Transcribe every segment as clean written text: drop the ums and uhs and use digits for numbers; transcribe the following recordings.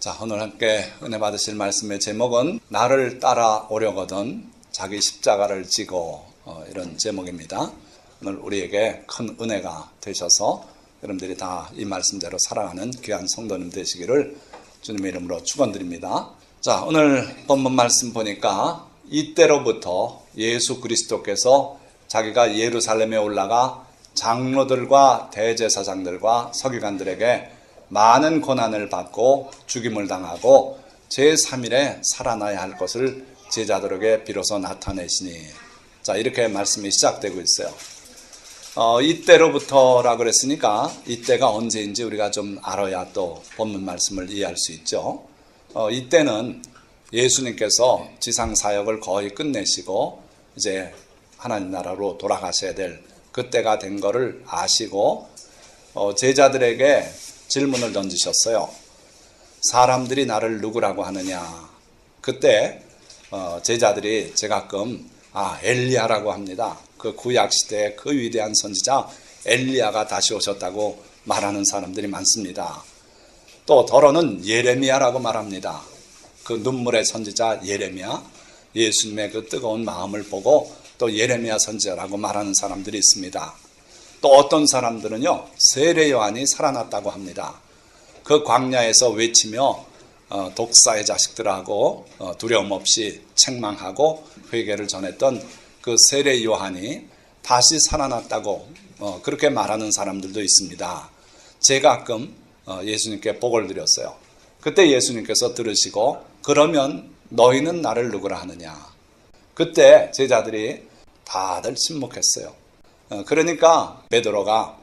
자, 오늘 함께 은혜 받으실 말씀의 제목은 나를 따라오려거든 자기 십자가를 지고 이런 제목입니다. 오늘 우리에게 큰 은혜가 되셔서 여러분들이 다 이 말씀대로 살아가는 귀한 성도님 되시기를 주님의 이름으로 축원드립니다. 자, 오늘 본문 말씀 보니까 이때로부터 예수 그리스도께서 자기가 예루살렘에 올라가 장로들과 대제사장들과 서기관들에게 많은 고난을 받고 죽임을 당하고 제3일에 살아나야 할 것을 제자들에게 비로소 나타내시니, 자, 이렇게 말씀이 시작되고 있어요. 이때로부터라 그랬으니까 이때가 언제인지 우리가 좀 알아야 또 본문 말씀을 이해할 수 있죠. 이때는 예수님께서 지상 사역을 거의 끝내시고 이제 하나님 나라로 돌아가셔야 될 그때가 된 거를 아시고 제자들에게 질문을 던지셨어요. 사람들이 나를 누구라고 하느냐. 그때 제자들이 제가끔 엘리야라고 합니다. 그 구약시대의 그 위대한 선지자 엘리야가 다시 오셨다고 말하는 사람들이 많습니다. 또 더러는 예레미야라고 말합니다. 그 눈물의 선지자 예레미야, 예수님의 그 뜨거운 마음을 보고 또 예레미야 선지자라고 말하는 사람들이 있습니다. 또 어떤 사람들은요, 세례 요한이 살아났다고 합니다. 그 광야에서 외치며 독사의 자식들하고 두려움 없이 책망하고 회개를 전했던 그 세례 요한이 다시 살아났다고 그렇게 말하는 사람들도 있습니다. 제가 가끔 예수님께 복을 드렸어요. 그때 예수님께서 들으시고 그러면 너희는 나를 누구라 하느냐. 그때 제자들이 다들 침묵했어요. 그러니까 베드로가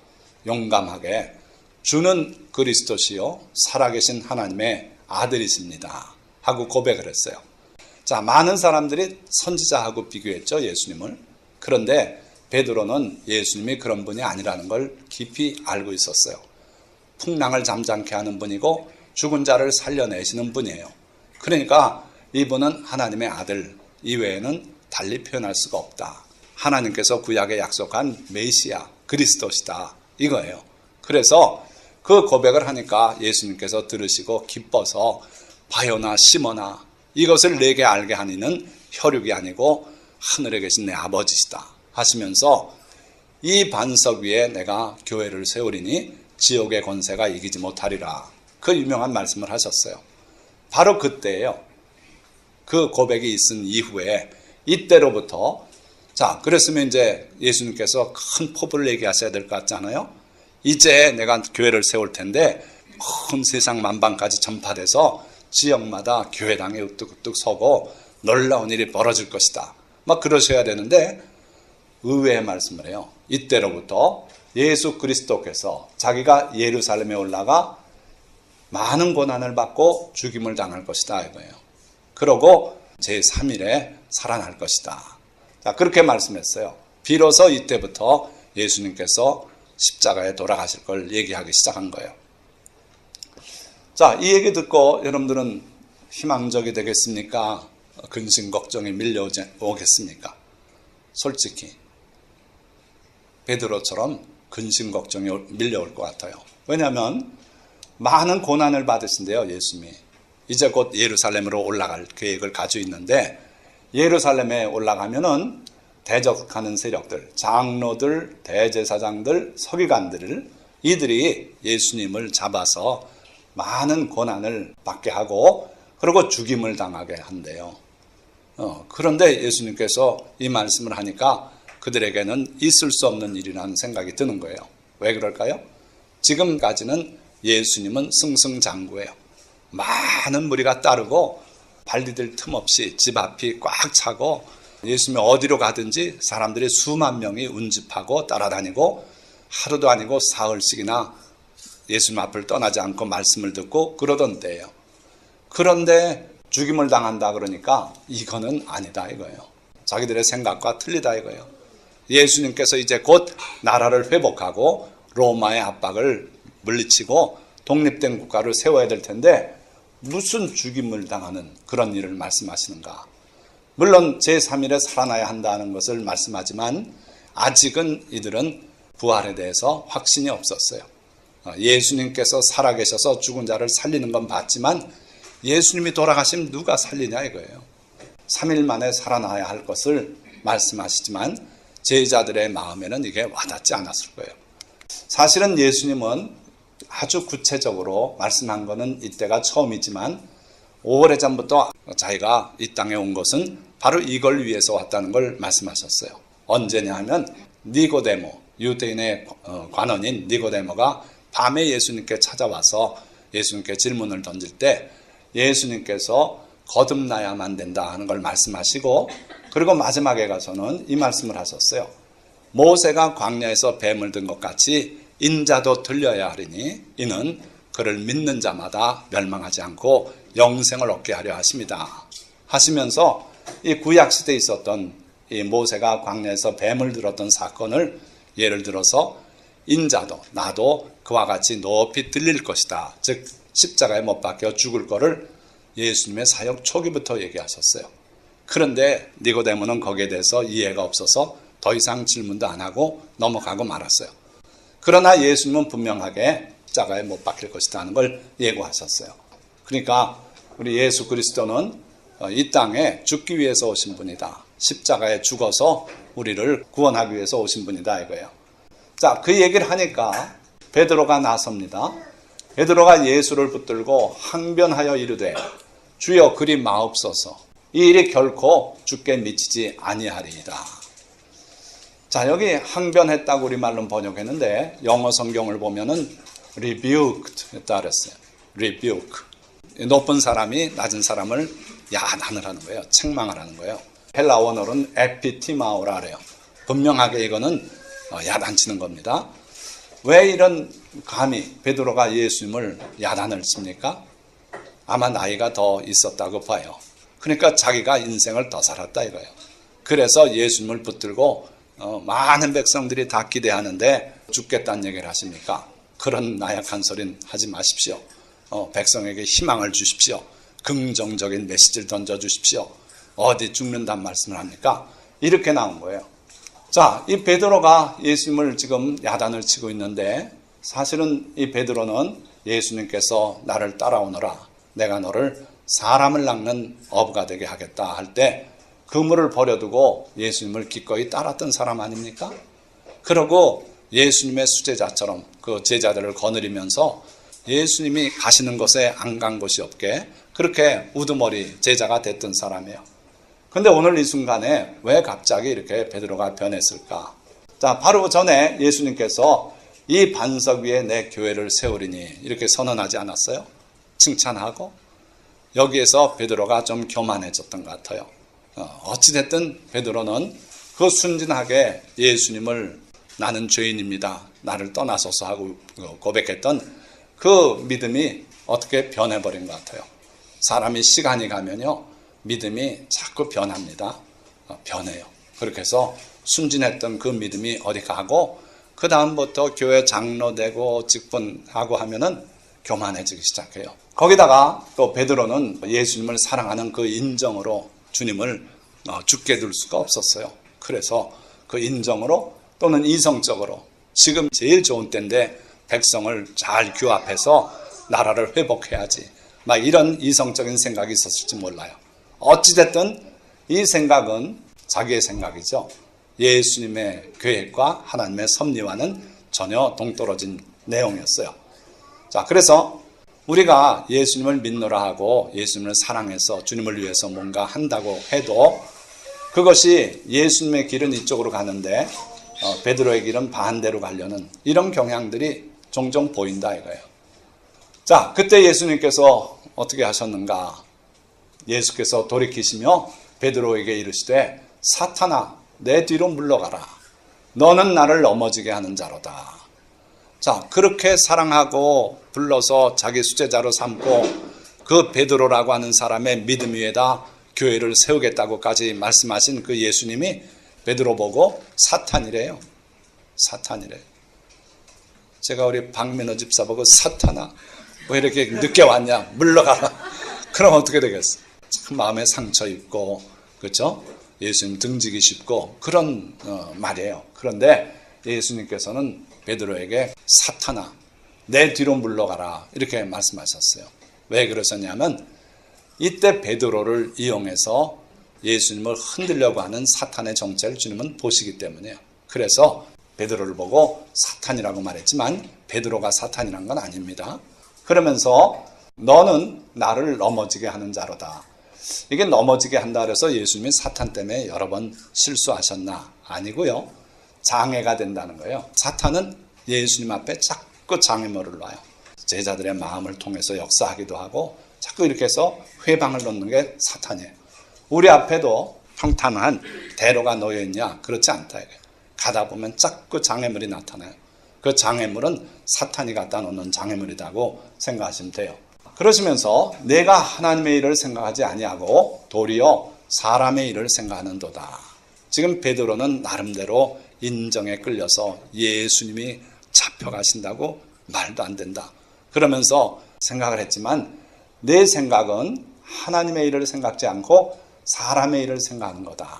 용감하게 주는 그리스도시요 살아계신 하나님의 아들이십니다 하고 고백을 했어요. 자, 많은 사람들이 선지자하고 비교했죠, 예수님을. 그런데 베드로는 예수님이 그런 분이 아니라는 걸 깊이 알고 있었어요. 풍랑을 잠잠케 하는 분이고 죽은 자를 살려내시는 분이에요. 그러니까 이분은 하나님의 아들 이외에는 달리 표현할 수가 없다. 하나님께서 구약에 약속한 메시아 그리스도시다 이거예요. 그래서 그 고백을 하니까 예수님께서 들으시고 기뻐서 바요나 시몬아 이것을 내게 알게 하니는 혈육이 아니고 하늘에 계신 내 아버지시다 하시면서 이 반석 위에 내가 교회를 세우리니 지옥의 권세가 이기지 못하리라, 그 유명한 말씀을 하셨어요. 바로 그때예요. 그 고백이 있은 이후에 이때로부터, 자, 그랬으면 이제 예수님께서 큰 포부를 얘기하셔야 될 것 같잖아요. 이제 내가 교회를 세울 텐데 큰 세상 만방까지 전파돼서 지역마다 교회당에 우뚝우뚝 서고 놀라운 일이 벌어질 것이다. 막 그러셔야 되는데 의외의 말씀을 해요. 이때로부터 예수 그리스도께서 자기가 예루살렘에 올라가 많은 고난을 받고 죽임을 당할 것이다 이거예요. 그러고 제3일에 살아날 것이다. 자, 그렇게 말씀했어요. 비로소 이때부터 예수님께서 십자가에 돌아가실 걸 얘기하기 시작한 거예요. 자, 이 얘기 듣고 여러분들은 희망적이 되겠습니까? 근심 걱정이 밀려오겠습니까? 솔직히 베드로처럼 근심 걱정이 밀려올 것 같아요. 왜냐하면 많은 고난을 받으신대요, 예수님이. 이제 곧 예루살렘으로 올라갈 계획을 가지고 있는데 예루살렘에 올라가면은 대적하는 세력들, 장로들, 대제사장들, 서기관들, 이들이 예수님을 잡아서 많은 고난을 받게 하고 그리고 죽임을 당하게 한대요. 그런데 예수님께서 이 말씀을 하니까 그들에게는 있을 수 없는 일이라는 생각이 드는 거예요. 왜 그럴까요? 지금까지는 예수님은 승승장구예요. 많은 무리가 따르고 발 디딜 틈 없이 집 앞이 꽉 차고 예수님이 어디로 가든지 사람들이 수만 명이 운집하고 따라다니고 하루도 아니고 사흘씩이나 예수님 앞을 떠나지 않고 말씀을 듣고 그러던 때예요. 그런데 죽임을 당한다 그러니까 이거는 아니다 이거예요. 자기들의 생각과 틀리다 이거예요. 예수님께서 이제 곧 나라를 회복하고 로마의 압박을 물리치고 독립된 국가를 세워야 될 텐데 무슨 죽임을 당하는 그런 일을 말씀하시는가. 물론 제3일에 살아나야 한다는 것을 말씀하지만 아직은 이들은 부활에 대해서 확신이 없었어요. 예수님께서 살아계셔서 죽은 자를 살리는 건 봤지만 예수님이 돌아가시면 누가 살리냐 이거예요. 3일 만에 살아나야 할 것을 말씀하시지만 제자들의 마음에는 이게 와닿지 않았을 거예요. 사실은 예수님은 아주 구체적으로 말씀한 것은 이때가 처음이지만 오래전부터 자기가 이 땅에 온 것은 바로 이걸 위해서 왔다는 걸 말씀하셨어요. 언제냐 하면 니고데모, 유대인의 관원인 니고데모가 밤에 예수님께 찾아와서 예수님께 질문을 던질 때 예수님께서 거듭나야만 된다 하는 걸 말씀하시고, 그리고 마지막에 가서는 이 말씀을 하셨어요. 모세가 광야에서 뱀을 든 것 같이 인자도 들려야 하리니 이는 그를 믿는 자마다 멸망하지 않고 영생을 얻게 하려 하십니다 하시면서 이 구약시대에 있었던 이 모세가 광야에서 뱀을 들었던 사건을 예를 들어서 인자도 나도 그와 같이 높이 들릴 것이다, 즉 십자가에 못 박혀 죽을 거를 예수님의 사역 초기부터 얘기하셨어요. 그런데 니고데모는 거기에 대해서 이해가 없어서 더 이상 질문도 안 하고 넘어가고 말았어요. 그러나 예수님은 분명하게 십자가에 못 박힐 것이다 하는 걸 예고하셨어요. 그러니까 우리 예수 그리스도는 이 땅에 죽기 위해서 오신 분이다. 십자가에 죽어서 우리를 구원하기 위해서 오신 분이다 이거예요. 자, 그 얘기를 하니까 베드로가 나섭니다. 베드로가 예수를 붙들고 항변하여 이르되 주여 그리 마옵소서, 이 일이 결코 주께 미치지 아니하리이다. 자, 여기 항변했다고 우리말로 번역했는데 영어 성경을 보면은 rebuked 했다 그랬어요. rebuke. 높은 사람이 낮은 사람을 야단을 하는 거예요. 책망을 하는 거예요. 헬라 원어로는 에피티마오라 그래요. 분명하게 이거는 야단치는 겁니다. 왜 이런 감히 베드로가 예수님을 야단을 칩니까? 아마 나이가 더 있었다고 봐요. 그러니까 자기가 인생을 더 살았다 이거예요. 그래서 예수님을 붙들고 많은 백성들이 다 기대하는데 죽겠다는 얘기를 하십니까? 그런 나약한 소리는 하지 마십시오. 백성에게 희망을 주십시오. 긍정적인 메시지를 던져주십시오. 어디 죽는다는 말씀을 합니까? 이렇게 나온 거예요. 자, 이 베드로가 예수님을 지금 야단을 치고 있는데 사실은 이 베드로는 예수님께서 나를 따라오너라, 내가 너를 사람을 낚는 어부가 되게 하겠다 할 때 그물을 버려두고 예수님을 기꺼이 따랐던 사람 아닙니까? 그러고 예수님의 수제자처럼 그 제자들을 거느리면서 예수님이 가시는 곳에 안 간 곳이 없게 그렇게 우두머리 제자가 됐던 사람이에요. 근데 오늘 이 순간에 왜 갑자기 이렇게 베드로가 변했을까? 자, 바로 전에 예수님께서 이 반석 위에 내 교회를 세우리니 이렇게 선언하지 않았어요? 칭찬하고. 여기에서 베드로가 좀 교만해졌던 것 같아요. 어찌됐든 베드로는 그 순진하게 예수님을 나는 죄인입니다, 나를 떠나소서 하고 고백했던 그 믿음이 어떻게 변해버린 것 같아요. 사람이 시간이 가면요 믿음이 자꾸 변합니다. 변해요. 그렇게 해서 순진했던 그 믿음이 어디 가고 그 다음부터 교회 장로 되고 직분하고 하면은 교만해지기 시작해요. 거기다가 또 베드로는 예수님을 사랑하는 그 인정으로 주님을 죽게 둘 수가 없었어요. 그래서 그 인정으로 또는 이성적으로 지금 제일 좋은 때인데 백성을 잘 규합해서 나라를 회복해야지, 막 이런 이성적인 생각이 있었을지 몰라요. 어찌됐든 이 생각은 자기의 생각이죠. 예수님의 계획과 하나님의 섭리와는 전혀 동떨어진 내용이었어요. 자, 그래서 우리가 예수님을 믿노라 하고 예수님을 사랑해서 주님을 위해서 뭔가 한다고 해도 그것이 예수님의 길은 이쪽으로 가는데 베드로의 길은 반대로 가려는 이런 경향들이 종종 보인다 이거예요. 자, 그때 예수님께서 어떻게 하셨는가? 예수께서 돌이키시며 베드로에게 이르시되 사탄아 내 뒤로 물러가라, 너는 나를 넘어지게 하는 자로다. 자, 그렇게 사랑하고 불러서 자기 수제자로 삼고 그 베드로라고 하는 사람의 믿음 위에다 교회를 세우겠다고까지 말씀하신 그 예수님이 베드로 보고 사탄이래요. 사탄이래요. 제가 우리 박민호 집사 보고 사탄아 왜 이렇게 늦게 왔냐, 물러가라. 그럼 어떻게 되겠어? 참 마음에 상처 입고, 그렇죠? 예수님 등지기 쉽고 그런 말이에요. 그런데 예수님께서는 베드로에게 사탄아 내 뒤로 물러가라 이렇게 말씀하셨어요. 왜 그러셨냐면 이때 베드로를 이용해서 예수님을 흔들려고 하는 사탄의 정체를 주님은 보시기 때문이에요. 그래서 베드로를 보고 사탄이라고 말했지만 베드로가 사탄이란 건 아닙니다. 그러면서 너는 나를 넘어지게 하는 자로다. 이게 넘어지게 한다 그래서 예수님이 사탄 때문에 여러 번 실수하셨나? 아니고요. 장애가 된다는 거예요. 사탄은 예수님 앞에 자꾸 장애물을 놔요. 제자들의 마음을 통해서 역사하기도 하고 자꾸 이렇게 해서 회방을 놓는 게 사탄이에요. 우리 앞에도 평탄한 대로가 놓여있냐? 그렇지 않다. 가다 보면 자꾸 장애물이 나타나요. 그 장애물은 사탄이 갖다 놓는 장애물이라고 생각하시면 돼요. 그러시면서 내가 하나님의 일을 생각하지 아니하고 도리어 사람의 일을 생각하는도다. 지금 베드로는 나름대로 인정에 끌려서 예수님이 잡혀가신다고 말도 안 된다. 그러면서 생각을 했지만 내 생각은 하나님의 일을 생각지 않고 사람의 일을 생각하는 거다.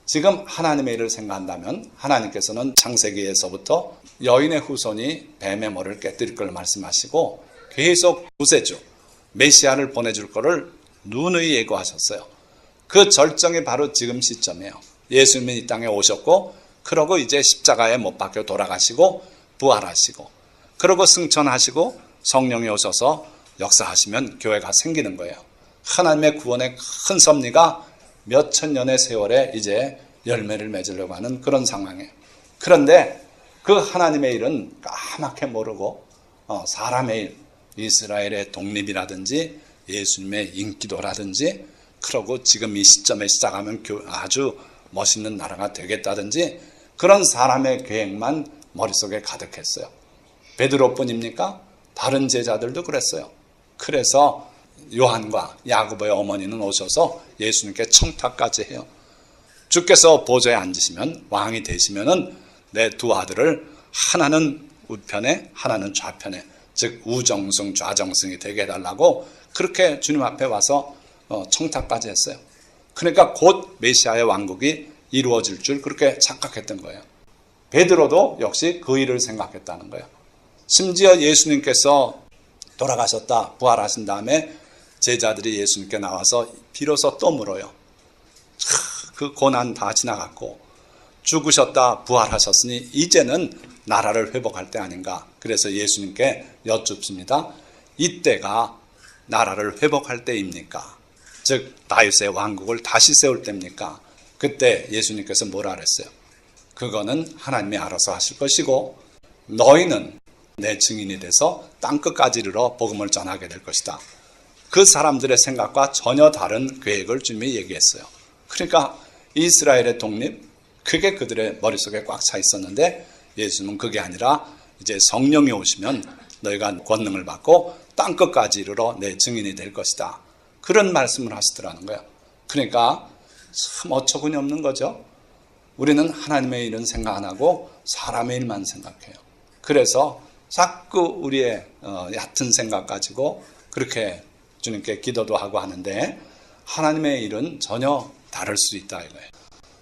지금 하나님의 일을 생각한다면 하나님께서는 창세기에서부터 여인의 후손이 뱀의 머리를 깨뜨릴 걸 말씀하시고 계속 구세주 메시아를 보내줄 거를 누누이 예고하셨어요. 그 절정이 바로 지금 시점이에요. 예수님이 이 땅에 오셨고 그러고 이제 십자가에 못 박혀 돌아가시고 부활하시고 그러고 승천하시고 성령이 오셔서 역사하시면 교회가 생기는 거예요. 하나님의 구원의 큰 섭리가 몇천 년의 세월에 이제 열매를 맺으려고 하는 그런 상황이에요. 그런데 그 하나님의 일은 까맣게 모르고 사람의 일, 이스라엘의 독립이라든지 예수님의 인기도라든지 그러고 지금 이 시점에 시작하면 아주 멋있는 나라가 되겠다든지 그런 사람의 계획만 머릿속에 가득했어요. 베드로뿐입니까? 다른 제자들도 그랬어요. 그래서 요한과 야고보의 어머니는 오셔서 예수님께 청탁까지 해요. 주께서 보좌에 앉으시면 왕이 되시면은 내 두 아들을 하나는 우편에 하나는 좌편에 즉 우정승 좌정승이 되게 해달라고 그렇게 주님 앞에 와서 청탁까지 했어요. 그러니까 곧 메시아의 왕국이 이루어질 줄 그렇게 착각했던 거예요. 베드로도 역시 그 일을 생각했다는 거예요. 심지어 예수님께서 돌아가셨다 부활하신 다음에 제자들이 예수님께 나와서 비로소 또 물어요. 그 고난 다 지나갔고 죽으셨다 부활하셨으니 이제는 나라를 회복할 때 아닌가. 그래서 예수님께 여쭙습니다. 이때가 나라를 회복할 때입니까? 즉 다윗의 왕국을 다시 세울 때입니까? 그때 예수님께서 뭐라 그랬어요? 그거는 하나님이 알아서 하실 것이고 너희는 내 증인이 돼서 땅끝까지 이르러 복음을 전하게 될 것이다. 그 사람들의 생각과 전혀 다른 계획을 주님이 얘기했어요. 그러니까 이스라엘의 독립, 그게 그들의 머릿속에 꽉 차 있었는데 예수님은 그게 아니라 이제 성령이 오시면 너희가 권능을 받고 땅끝까지 이르러 내 증인이 될 것이다. 그런 말씀을 하시더라는 거예요. 그러니까 참 어처구니 없는 거죠. 우리는 하나님의 일은 생각 안 하고 사람의 일만 생각해요. 그래서 자꾸 우리의 얕은 생각 가지고 그렇게 주님께 기도도 하고 하는데 하나님의 일은 전혀 다를 수 있다 이거예요.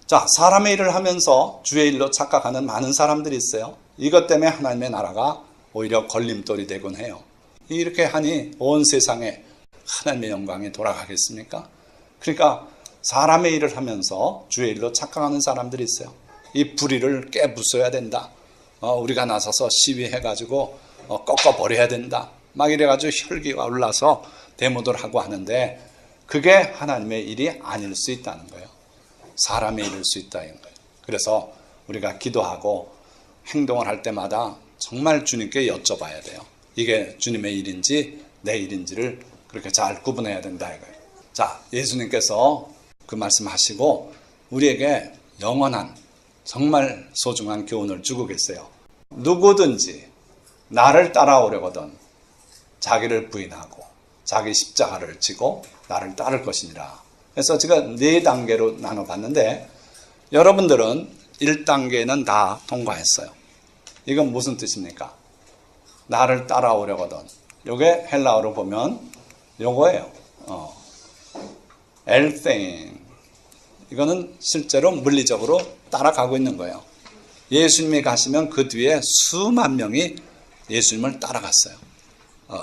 자, 사람의 일을 하면서 주의 일로 착각하는 많은 사람들이 있어요. 이것 때문에 하나님의 나라가 오히려 걸림돌이 되곤 해요. 이렇게 하니 온 세상에 하나님의 영광이 돌아가겠습니까? 그러니까 사람의 일을 하면서 주의 일로 착각하는 사람들이 있어요. 이 불의를 깨부숴야 된다. 우리가 나서서 시위해가지고 꺾어버려야 된다. 막 이래가지고 혈기가 올라서 데모들 하고 하는데 그게 하나님의 일이 아닐 수 있다는 거예요. 사람의 일일 수 있다는 거예요. 그래서 우리가 기도하고 행동을 할 때마다 정말 주님께 여쭤봐야 돼요. 이게 주님의 일인지 내 일인지를 그렇게 잘 구분해야 된다 이거예요. 자, 예수님께서 그 말씀하시고 우리에게 영원한 정말 소중한 교훈을 주고 계세요. 누구든지 나를 따라오려거든 자기를 부인하고 자기 십자가를 지고 나를 따를 것이니라. 그래서 제가 4단계로 나눠봤는데 여러분들은 1단계는 다 통과했어요. 이건 무슨 뜻입니까? 나를 따라오려거든. 요게 헬라어로 보면 요거예요. 엘테인. 이거는 실제로 물리적으로 따라가고 있는 거예요. 예수님이 가시면 그 뒤에 수만 명이 예수님을 따라갔어요.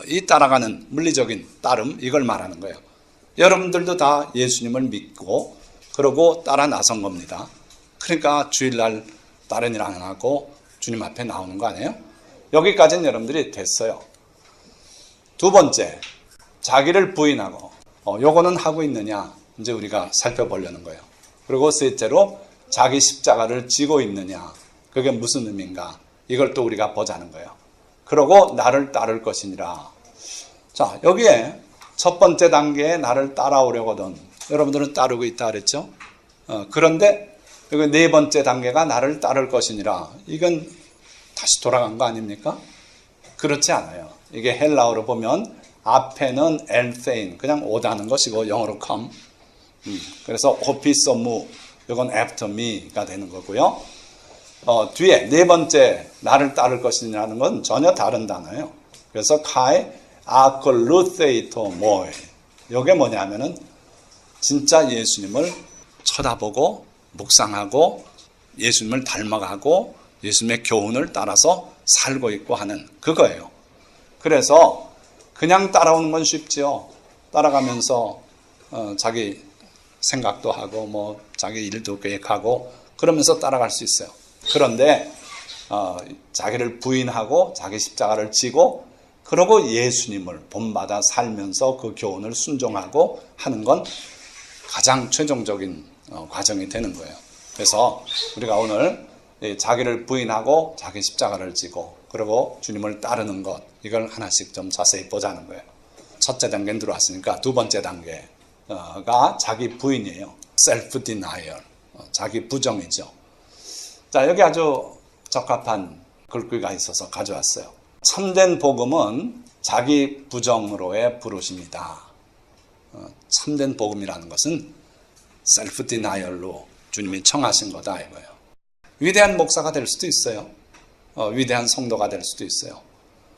이 따라가는 물리적인 따름 이걸 말하는 거예요. 여러분들도 다 예수님을 믿고 그러고 따라 나선 겁니다. 그러니까 주일날 다른 일 안 하고 주님 앞에 나오는 거 아니에요? 여기까지는 여러분들이 됐어요. 두 번째, 자기를 부인하고 요거는 하고 있느냐 이제 우리가 살펴보려는 거예요. 그리고 셋째로 자기 십자가를 지고 있느냐, 그게 무슨 의미인가, 이걸 또 우리가 보자는 거예요. 그러고 나를 따를 것이니라. 자, 여기에 첫 번째 단계에 나를 따라오려거든 여러분들은 따르고 있다 그랬죠? 그런데 여기 네 번째 단계가 나를 따를 것이니라. 이건 다시 돌아간 거 아닙니까? 그렇지 않아요. 이게 헬라어로 보면 앞에는 엘페인, 그냥 오다는 것이고 영어로 come. 그래서 오피서무, 이건 after me가 되는 거고요. 뒤에 네 번째 나를 따를 것이라는 건 전혀 다른 단어예요. 그래서 카이 아클루세이토 모에, 이게 뭐냐면은 진짜 예수님을 쳐다보고 묵상하고 예수님을 닮아가고 예수님의 교훈을 따라서 살고 있고 하는 그거예요. 그래서 그냥 따라오는 건 쉽지요. 따라가면서 자기 생각도 하고 뭐 자기 일도 계획하고 그러면서 따라갈 수 있어요. 그런데 자기를 부인하고 자기 십자가를 지고 그러고 예수님을 본받아 살면서 그 교훈을 순종하고 하는 건 가장 최종적인 과정이 되는 거예요. 그래서 우리가 오늘 자기를 부인하고 자기 십자가를 지고 그리고 주님을 따르는 것, 이걸 하나씩 좀 자세히 보자는 거예요. 첫째 단계는 들어왔으니까 두 번째 단계가 자기 부인이에요. self denial, 자기 부정이죠. 자, 여기 아주 적합한 글귀가 있어서 가져왔어요. 참된 복음은 자기 부정으로의 부르심이다. 참된 복음이라는 것은 self denial로 주님이 청하신 거다 이거예요. 위대한 목사가 될 수도 있어요. 위대한 성도가 될 수도 있어요.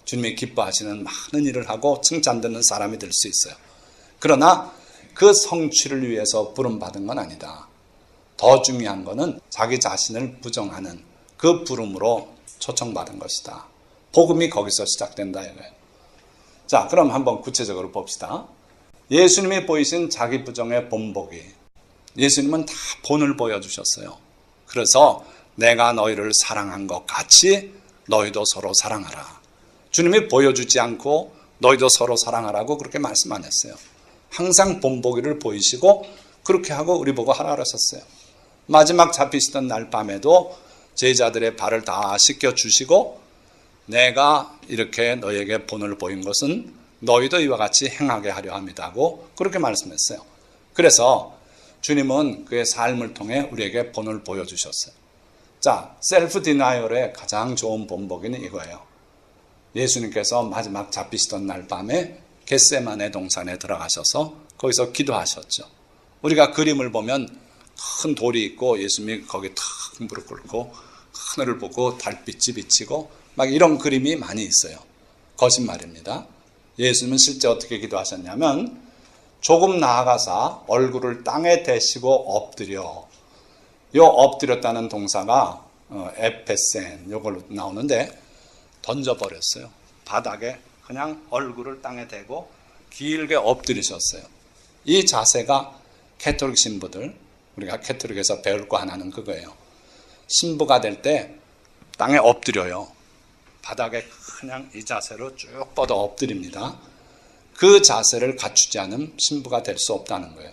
주님이 기뻐하시는 많은 일을 하고 칭찬받는 사람이 될 수 있어요. 그러나 그 성취를 위해서 부름받은 건 아니다. 더 중요한 것은 자기 자신을 부정하는 그 부름으로 초청받은 것이다. 복음이 거기서 시작된다 이거예요. 자, 그럼 한번 구체적으로 봅시다. 예수님이 보이신 자기 부정의 본보기. 예수님은 다 본을 보여주셨어요. 그래서 내가 너희를 사랑한 것 같이 너희도 서로 사랑하라. 주님이 보여주지 않고 너희도 서로 사랑하라고 그렇게 말씀 안 했어요. 항상 본보기를 보이시고 그렇게 하고 우리 보고 하라 그러셨어요. 마지막 잡히시던 날 밤에도 제자들의 발을 다 씻겨주시고 내가 이렇게 너희에게 본을 보인 것은 너희도 이와 같이 행하게 하려 함이다고 그렇게 말씀했어요. 그래서 주님은 그의 삶을 통해 우리에게 본을 보여주셨어요. 자, 셀프 디나이얼의 가장 좋은 본보기는 이거예요. 예수님께서 마지막 잡히시던 날 밤에 겟세마네 동산에 들어가셔서 거기서 기도하셨죠. 우리가 그림을 보면 큰 돌이 있고 예수님이 거기 탁 무릎 꿇고 하늘을 보고 달빛이 비치고 막 이런 그림이 많이 있어요. 거짓말입니다. 예수님은 실제 어떻게 기도하셨냐면 조금 나아가서 얼굴을 땅에 대시고 엎드려. 요 엎드렸다는 동사가 에페센 요걸로 나오는데 던져버렸어요. 바닥에 그냥 얼굴을 땅에 대고 길게 엎드리셨어요. 이 자세가 캐톨릭 신부들, 우리가 캐톨릭에서 배울 거 하나는 그거예요. 신부가 될 때 땅에 엎드려요. 바닥에 그냥 이 자세로 쭉 뻗어 엎드립니다. 그 자세를 갖추지 않으면 신부가 될 수 없다는 거예요.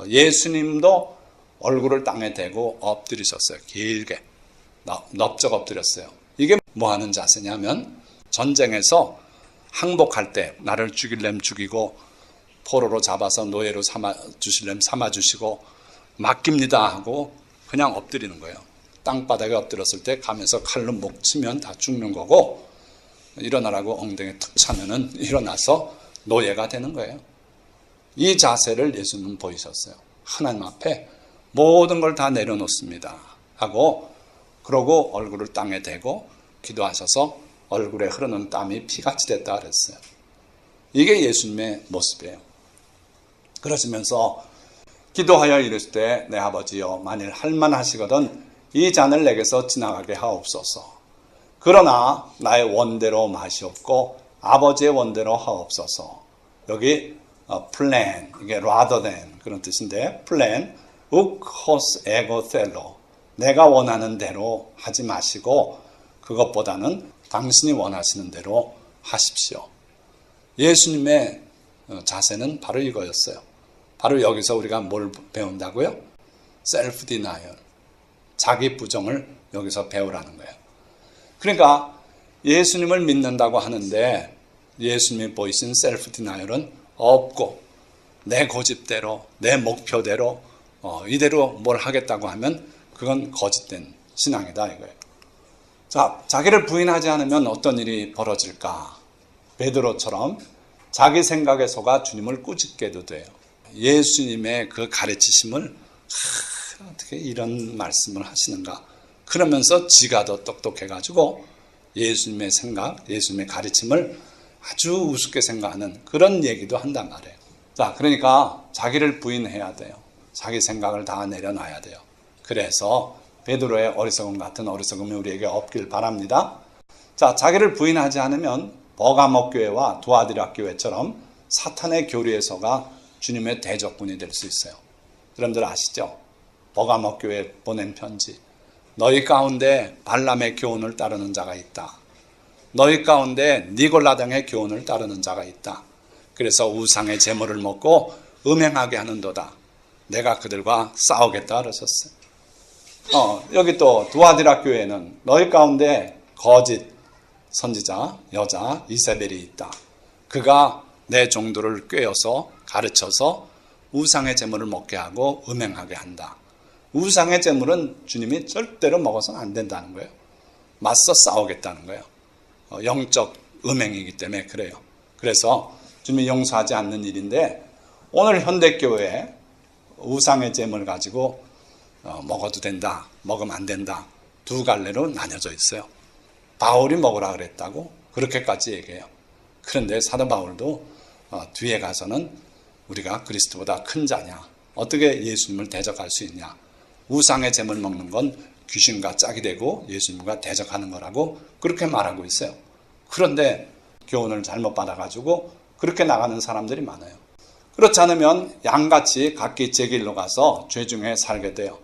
예수님도 얼굴을 땅에 대고 엎드리셨어요. 길게 넓적 엎드렸어요. 이게 뭐 하는 자세냐면 전쟁에서 항복할 때 나를 죽일렘 죽이고 포로로 잡아서 노예로 삼아주실렘 삼아주시고 맡깁니다 하고 그냥 엎드리는 거예요. 땅바닥에 엎드렸을 때 가면서 칼로 목 치면 다 죽는 거고 일어나라고 엉덩이에 툭 차면은 일어나서 노예가 되는 거예요. 이 자세를 예수님은 보이셨어요. 하나님 앞에 모든 걸 다 내려놓습니다 하고 그러고 얼굴을 땅에 대고 기도하셔서 얼굴에 흐르는 땀이 피같이 됐다 그랬어요. 이게 예수님의 모습이에요. 그러시면서 기도하여 이르실 때 내 아버지여 만일 할만하시거든 이 잔을 내게서 지나가게 하옵소서. 그러나 나의 원대로 마시옵고 아버지의 원대로 하옵소서. 여기 plan, 이게 rather than 그런 뜻인데 plan, uk hos ego thelo, 내가 원하는 대로 하지 마시고 그것보다는 당신이 원하시는 대로 하십시오. 예수님의 자세는 바로 이거였어요. 바로 여기서 우리가 뭘 배운다고요? 셀프 디나이얼, 자기 부정을 여기서 배우라는 거예요. 그러니까 예수님을 믿는다고 하는데 예수님이 보이신 셀프 디나이얼은 없고 내 고집대로 내 목표대로 이대로 뭘 하겠다고 하면 그건 거짓된 신앙이다 이거예요. 자, 자기를 부인하지 않으면 어떤 일이 벌어질까? 베드로처럼 자기 생각에 속아 주님을 꾸짖게도 돼요. 예수님의 그 가르치심을 어떻게 이런 말씀을 하시는가? 그러면서 지가 더 똑똑해가지고 예수님의 생각, 예수님의 가르침을 아주 우습게 생각하는 그런 얘기도 한단 말이에요. 자, 그러니까 자기를 부인해야 돼요. 자기 생각을 다 내려놔야 돼요. 그래서 베드로의 어리석음 같은 어리석음이 우리에게 없길 바랍니다. 자, 자기를 부인하지 않으면 버가모 교회와 두아디라 교회처럼 사탄의 교리에서가 주님의 대적군이 될 수 있어요. 여러분들 아시죠? 버가모 교회에 보낸 편지. 너희 가운데 발람의 교훈을 따르는 자가 있다. 너희 가운데 니골라당의 교훈을 따르는 자가 있다. 그래서 우상의 제물을 먹고 음행하게 하는도다. 내가 그들과 싸우겠다 그러셨어요. 여기 또 두아디라 교회는 너희 가운데 거짓 선지자 여자 이세벨이 있다. 그가 내 종들을 꿰어서 가르쳐서 우상의 제물을 먹게 하고 음행하게 한다. 우상의 제물은 주님이 절대로 먹어서는 안 된다는 거예요. 맞서 싸우겠다는 거예요. 영적 음행이기 때문에 그래요. 그래서 주님이 용서하지 않는 일인데 오늘 현대교회에 우상의 제물 가지고 먹어도 된다, 먹으면 안 된다 두 갈래로 나뉘어져 있어요. 바울이 먹으라 그랬다고 그렇게까지 얘기해요. 그런데 사도 바울도 뒤에 가서는 우리가 그리스도보다 큰 자냐, 어떻게 예수님을 대적할 수 있냐, 우상의 제물 먹는 건 귀신과 짝이 되고 예수님과 대적하는 거라고 그렇게 말하고 있어요. 그런데 교훈을 잘못 받아가지고 그렇게 나가는 사람들이 많아요. 그렇지 않으면 양같이 각기 제 길로 가서 죄 중에 살게 돼요.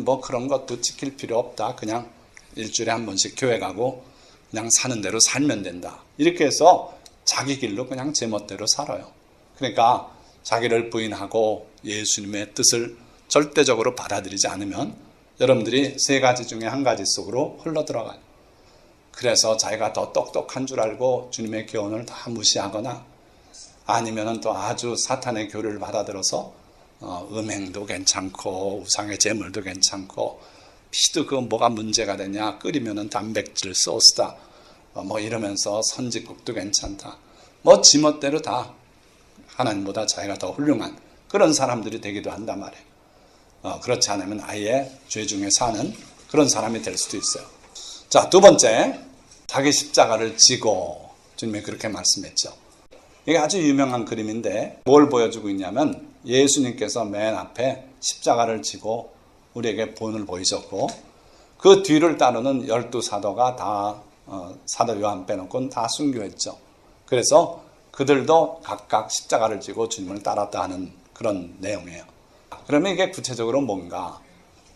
뭐 그런 것도 지킬 필요 없다. 그냥 일주일에 한 번씩 교회 가고 그냥 사는 대로 살면 된다. 이렇게 해서 자기 길로 그냥 제멋대로 살아요. 그러니까 자기를 부인하고 예수님의 뜻을 절대적으로 받아들이지 않으면 여러분들이 세 가지 중에 한 가지 속으로 흘러들어가요. 그래서 자기가 더 똑똑한 줄 알고 주님의 교훈을 다 무시하거나 아니면 또 아주 사탄의 교리를 받아들여서 음행도 괜찮고 우상의 제물도 괜찮고 피도 그 뭐가 문제가 되냐, 끓이면 단백질 소스다 뭐 이러면서 선지국도 괜찮다, 뭐 지멋대로 다 하나님보다 자기가 더 훌륭한 그런 사람들이 되기도 한단 말이에요. 그렇지 않으면 아예 죄 중에 사는 그런 사람이 될 수도 있어요. 자, 두 번째, 자기 십자가를 지고 주님이 그렇게 말씀했죠. 이게 아주 유명한 그림인데 뭘 보여주고 있냐면 예수님께서 맨 앞에 십자가를 지고 우리에게 본을 보이셨고 그 뒤를 따르는 12사도가 다 사도 요한 빼놓고는 다 순교했죠. 그래서 그들도 각각 십자가를 지고 주님을 따랐다 하는 그런 내용이에요. 그러면 이게 구체적으로 뭔가?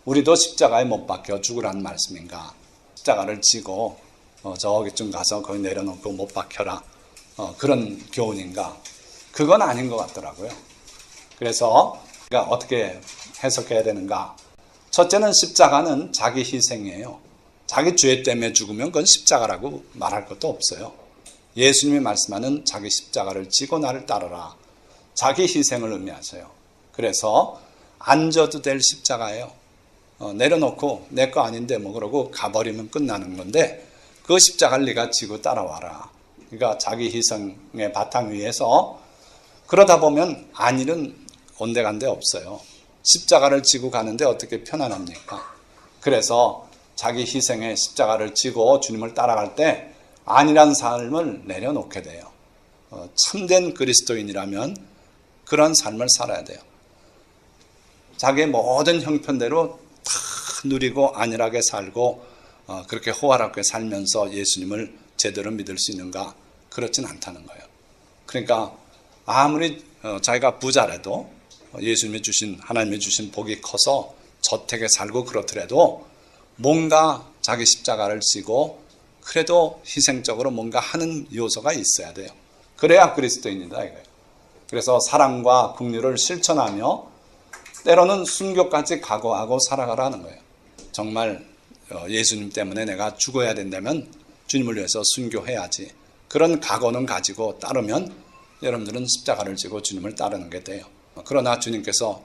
우리도 십자가에 못 박혀 죽으라는 말씀인가? 십자가를 지고 저기쯤 가서 거기 내려놓고 못 박혀라 그런 교훈인가? 그건 아닌 것 같더라고요. 그래서 우리가 어떻게 해석해야 되는가? 첫째는 십자가는 자기 희생이에요. 자기 죄 때문에 죽으면 그건 십자가라고 말할 것도 없어요. 예수님이 말씀하는 자기 십자가를 지고 나를 따르라. 자기 희생을 의미하세요. 그래서 안 져도 될 십자가예요. 내려놓고 내 거 아닌데 뭐 그러고 가버리면 끝나는 건데 그 십자가를 네가 지고 따라와라. 그러니까 자기 희생의 바탕 위에서 그러다 보면 안일은 온데간데 없어요. 십자가를 지고 가는데 어떻게 편안합니까? 그래서 자기 희생의 십자가를 지고 주님을 따라갈 때 안일한 삶을 내려놓게 돼요. 참된 그리스도인이라면 그런 삶을 살아야 돼요. 자기의 모든 형편대로 다 누리고 안일하게 살고 그렇게 호화롭게 살면서 예수님을 제대로 믿을 수 있는가? 그렇진 않다는 거예요. 그러니까 아무리 자기가 부자라도 하나님이 주신 복이 커서 저택에 살고 그렇더라도 뭔가 자기 십자가를 지고 그래도 희생적으로 뭔가 하는 요소가 있어야 돼요. 그래야 그리스도인이다 이거예요. 그래서 사랑과 긍휼을 실천하며 때로는 순교까지 각오하고 살아가라는 거예요. 정말 예수님 때문에 내가 죽어야 된다면 주님을 위해서 순교해야지. 그런 각오는 가지고 따르면 여러분들은 십자가를 지고 주님을 따르는 게 돼요. 그러나 주님께서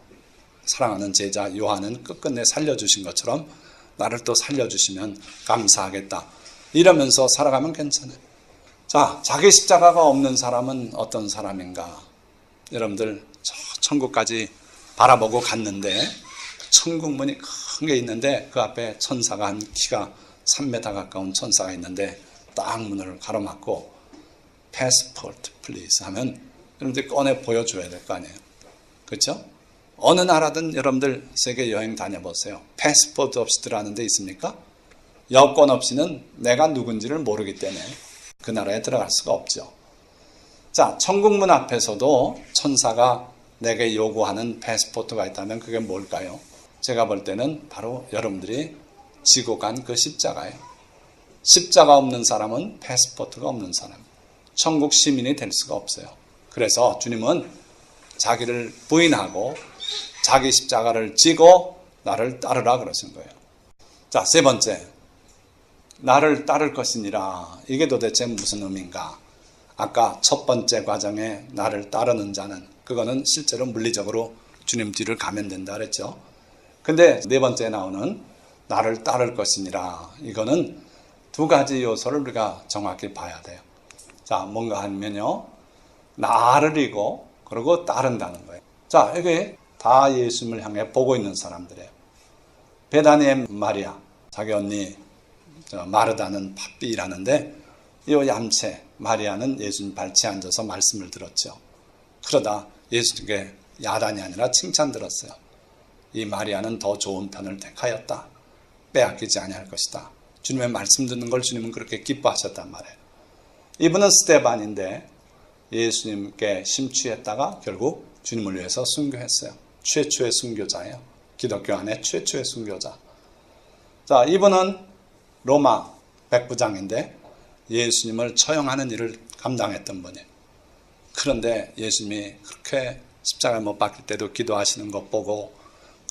사랑하는 제자 요한은 끝끝내 살려주신 것처럼 나를 또 살려주시면 감사하겠다. 이러면서 살아가면 괜찮아요. 자, 자기 십자가가 없는 사람은 어떤 사람인가? 여러분들 저 천국까지 바라보고 갔는데 천국 문이 큰 게 있는데 그 앞에 천사가 한 키가 3m 가까운 천사가 있는데 딱 문을 가로막고 passport please 하면 여러분들 꺼내 보여줘야 될 거 아니에요. 그렇죠? 어느 나라든 여러분들 세계 여행 다녀보세요. 패스포트 없이 들어가는 데 있습니까? 여권 없이는 내가 누군지를 모르기 때문에 그 나라에 들어갈 수가 없죠. 자, 천국문 앞에서도 천사가 내게 요구하는 패스포트가 있다면 그게 뭘까요? 제가 볼 때는 바로 여러분들이 지고 간 그 십자가예요. 십자가 없는 사람은 패스포트가 없는 사람. 천국 시민이 될 수가 없어요. 그래서 주님은 자기를 부인하고 자기 십자가를 지고 나를 따르라 그러신 거예요. 자, 세 번째. 나를 따를 것이니라. 이게 도대체 무슨 의미인가? 아까 첫 번째 과정에 나를 따르는 자는 그거는 실제로 물리적으로 주님 뒤를 가면 된다 그랬죠. 근데 네 번째 나오는 나를 따를 것이니라. 이거는 두 가지 요소를 우리가 정확히 봐야 돼요. 자, 뭔가 하면요. 나를 이고 그리고 따른다는 거예요. 자, 이게 다 예수님을 향해 보고 있는 사람들이에요. 베다니의 마리아, 자기 언니 마르다는 바삐 일하는데 이 얌체 마리아는 예수님 발치에 앉아서 말씀을 들었죠. 그러다 예수님께 야단이 아니라 칭찬 들었어요. 이 마리아는 더 좋은 편을 택하였다. 빼앗기지 아니할 것이다. 주님의 말씀 듣는 걸 주님은 그렇게 기뻐하셨단 말이에요. 이분은 스데반인데 예수님께 심취했다가 결국 주님을 위해서 순교했어요. 최초의 순교자예요. 기독교 안에 최초의 순교자. 자, 이분은 로마 백부장인데 예수님을 처형하는 일을 감당했던 분이에요. 그런데 예수님이 그렇게 십자가에 못 박힐 때도 기도하시는 것 보고,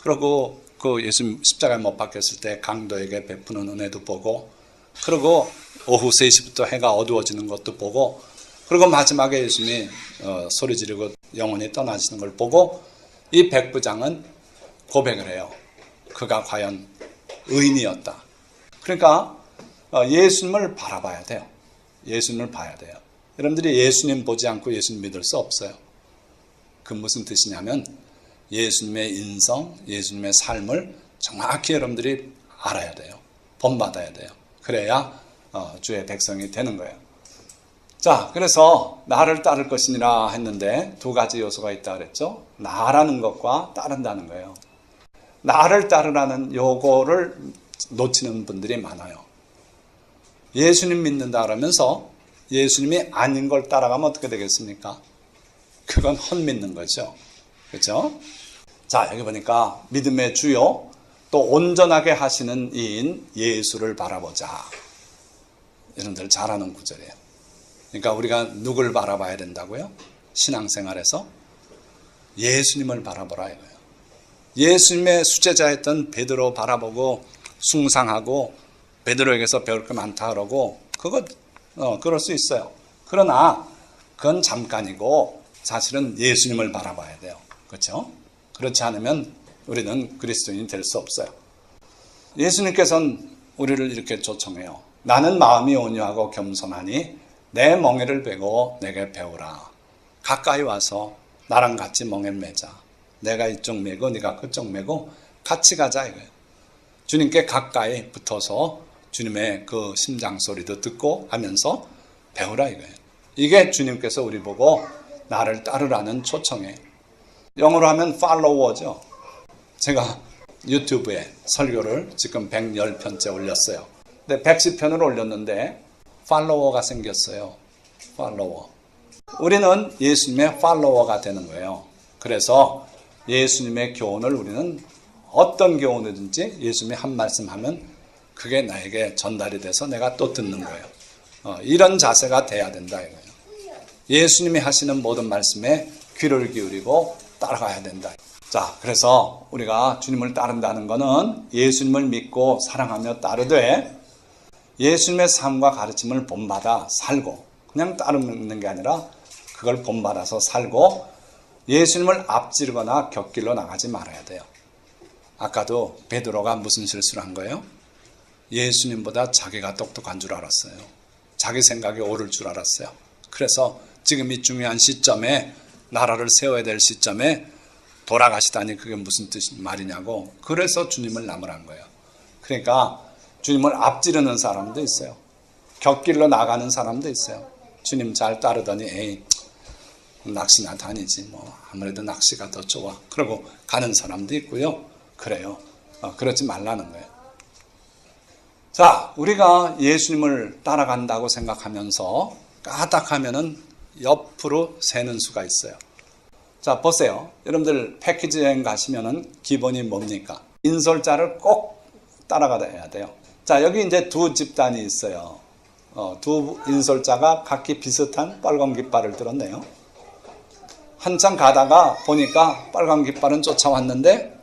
그리고 그 예수님 십자가에 못 박혔을 때 강도에게 베푸는 은혜도 보고, 그리고 오후 3시부터 해가 어두워지는 것도 보고, 그리고 마지막에 예수님이 소리 지르고 영원히 떠나시는 걸 보고 이 백부장은 고백을 해요. 그가 과연 의인이었다. 그러니까 예수님을 바라봐야 돼요. 예수님을 봐야 돼요. 여러분들이 예수님 보지 않고 예수님 믿을 수 없어요. 그 무슨 뜻이냐면 예수님의 인성, 예수님의 삶을 정확히 여러분들이 알아야 돼요. 본받아야 돼요. 그래야 주의 백성이 되는 거예요. 자, 그래서 나를 따를 것이니라 했는데 두 가지 요소가 있다 그랬죠. 나라는 것과 따른다는 거예요. 나를 따르라는 요거를 놓치는 분들이 많아요. 예수님 믿는다 그러면서 예수님이 아닌 걸 따라가면 어떻게 되겠습니까? 그건 헛믿는 거죠. 그렇죠? 자, 여기 보니까 믿음의 주요 또 온전하게 하시는 이인 예수를 바라보자. 여러분들 잘 아는 구절이에요. 그러니까 우리가 누굴 바라봐야 된다고요? 신앙생활에서 예수님을 바라보라 이거예요. 예수님의 수제자였던 베드로 바라보고 숭상하고 베드로에게서 배울 게 많다 그러고 그럴 수 있어요. 그러나 그건 잠깐이고 사실은 예수님을 바라봐야 돼요. 그렇죠? 그렇지 않으면 우리는 그리스도인이 될 수 없어요. 예수님께서는 우리를 이렇게 초청해요. 나는 마음이 온유하고 겸손하니 내 멍에를 베고 내게 배우라. 가까이 와서 나랑 같이 멍에 매자. 내가 이쪽 매고 네가 그쪽 매고 같이 가자 이거예요. 주님께 가까이 붙어서 주님의 그 심장 소리도 듣고 하면서 배우라 이거예요. 이게 주님께서 우리 보고 나를 따르라는 초청이에요. 영어로 하면 follower죠. 제가 유튜브에 설교를 지금 110편째 올렸어요. 근데 110편을 올렸는데 팔로워가 생겼어요. 팔로워. 우리는 예수님의 팔로워가 되는 거예요. 그래서 예수님의 교훈을 우리는 어떤 교훈이든지 예수님이 한 말씀 하면 그게 나에게 전달이 돼서 내가 또 듣는 거예요. 이런 자세가 돼야 된다 이거예요. 예수님이 하시는 모든 말씀에 귀를 기울이고 따라가야 된다. 자, 그래서 우리가 주님을 따른다는 것은 예수님을 믿고 사랑하며 따르되 예수님의 삶과 가르침을 본받아 살고 그냥 따르는 게 아니라 그걸 본받아서 살고 예수님을 앞지르거나 곁길로 나가지 말아야 돼요. 아까도 베드로가 무슨 실수를 한 거예요? 예수님보다 자기가 똑똑한 줄 알았어요. 자기 생각이 옳을 줄 알았어요. 그래서 지금 이 중요한 시점에 나라를 세워야 될 시점에 돌아가시다니 그게 무슨 말이냐고. 그래서 주님을 나무란 거예요. 그러니까 주님을 앞지르는 사람도 있어요. 곁길로 나가는 사람도 있어요. 주님 잘 따르더니 에이 낚시나 다니지 뭐 아무래도 낚시가 더 좋아. 그러고 가는 사람도 있고요. 그래요. 그러지 말라는 거예요. 자, 우리가 예수님을 따라간다고 생각하면서 까딱하면은 옆으로 새는 수가 있어요. 자, 보세요. 여러분들 패키지 여행 가시면은 기본이 뭡니까? 인솔자를 꼭 따라가야 돼요. 자, 여기 이제 두 집단이 있어요. 두 인솔자가 각기 비슷한 빨간 깃발을 들었네요. 한참 가다가 보니까 빨간 깃발은 쫓아왔는데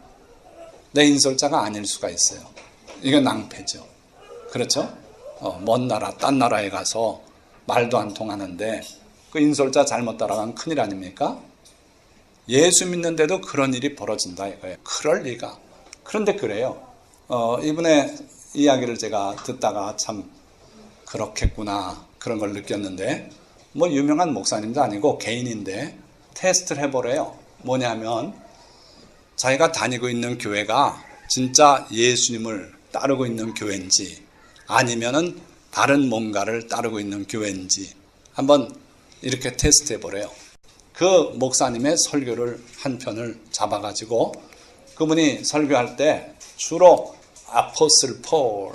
내 인솔자가 아닐 수가 있어요. 이건 낭패죠. 그렇죠? 먼 나라, 딴 나라에 가서 말도 안 통하는데 그 인솔자 잘못 따라가면 큰일 아닙니까? 예수 믿는데도 그런 일이 벌어진다 이거예요. 그럴 리가. 그런데 그래요. 이분의 이야기를 제가 듣다가 참 그렇겠구나 그런 걸 느꼈는데 뭐 유명한 목사님도 아니고 개인인데 테스트를 해보래요. 뭐냐면 자기가 다니고 있는 교회가 진짜 예수님을 따르고 있는 교회인지 아니면은 다른 뭔가를 따르고 있는 교회인지 한번 이렇게 테스트 해보래요. 그 목사님의 설교를 한 편을 잡아가지고 그분이 설교할 때 주로 아포슬 폴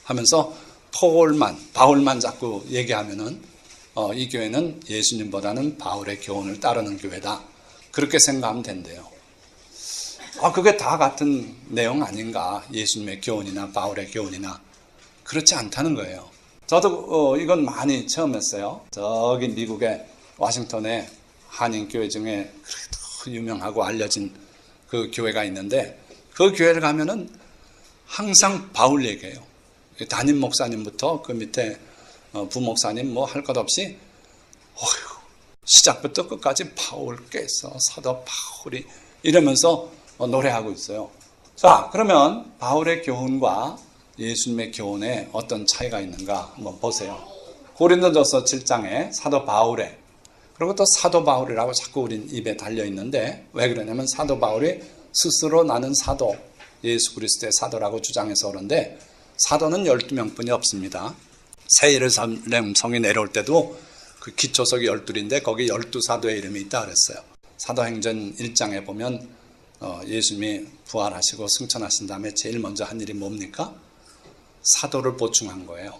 하면서 바울만 자꾸 얘기하면은 이 교회는 예수님보다는 바울의 교훈을 따르는 교회다. 그렇게 생각하면 된대요. 그게 다 같은 내용 아닌가? 예수님의 교훈이나 바울의 교훈이나. 그렇지 않다는 거예요. 저도 이건 많이 체험했어요. 저기 미국의 워싱턴에 한인교회 중에 그래도 유명하고 알려진 그 교회가 있는데 그 교회를 가면은 항상 바울 얘기해요. 담임 목사님부터 그 밑에 부목사님 뭐 할 것 없이 시작부터 끝까지 바울께서 사도 바울이 이러면서 노래하고 있어요. 자, 그러면 바울의 교훈과 예수님의 교훈에 어떤 차이가 있는가 한번 보세요. 고린도전서 7장에 사도 바울의 그리고 또 사도 바울이라고 자꾸 우린 입에 달려있는데 왜 그러냐면 사도 바울이 스스로 나는 사도 예수 그리스도의 사도라고 주장해서 그런데 사도는 12명뿐이 없습니다. 새 예루살렘 성이 내려올 때도 그 기초석이 12인데 거기 12사도의 이름이 있다 그랬어요. 사도행전 1장에 보면 예수님이 부활하시고 승천하신 다음에 제일 먼저 한 일이 뭡니까? 사도를 보충한 거예요.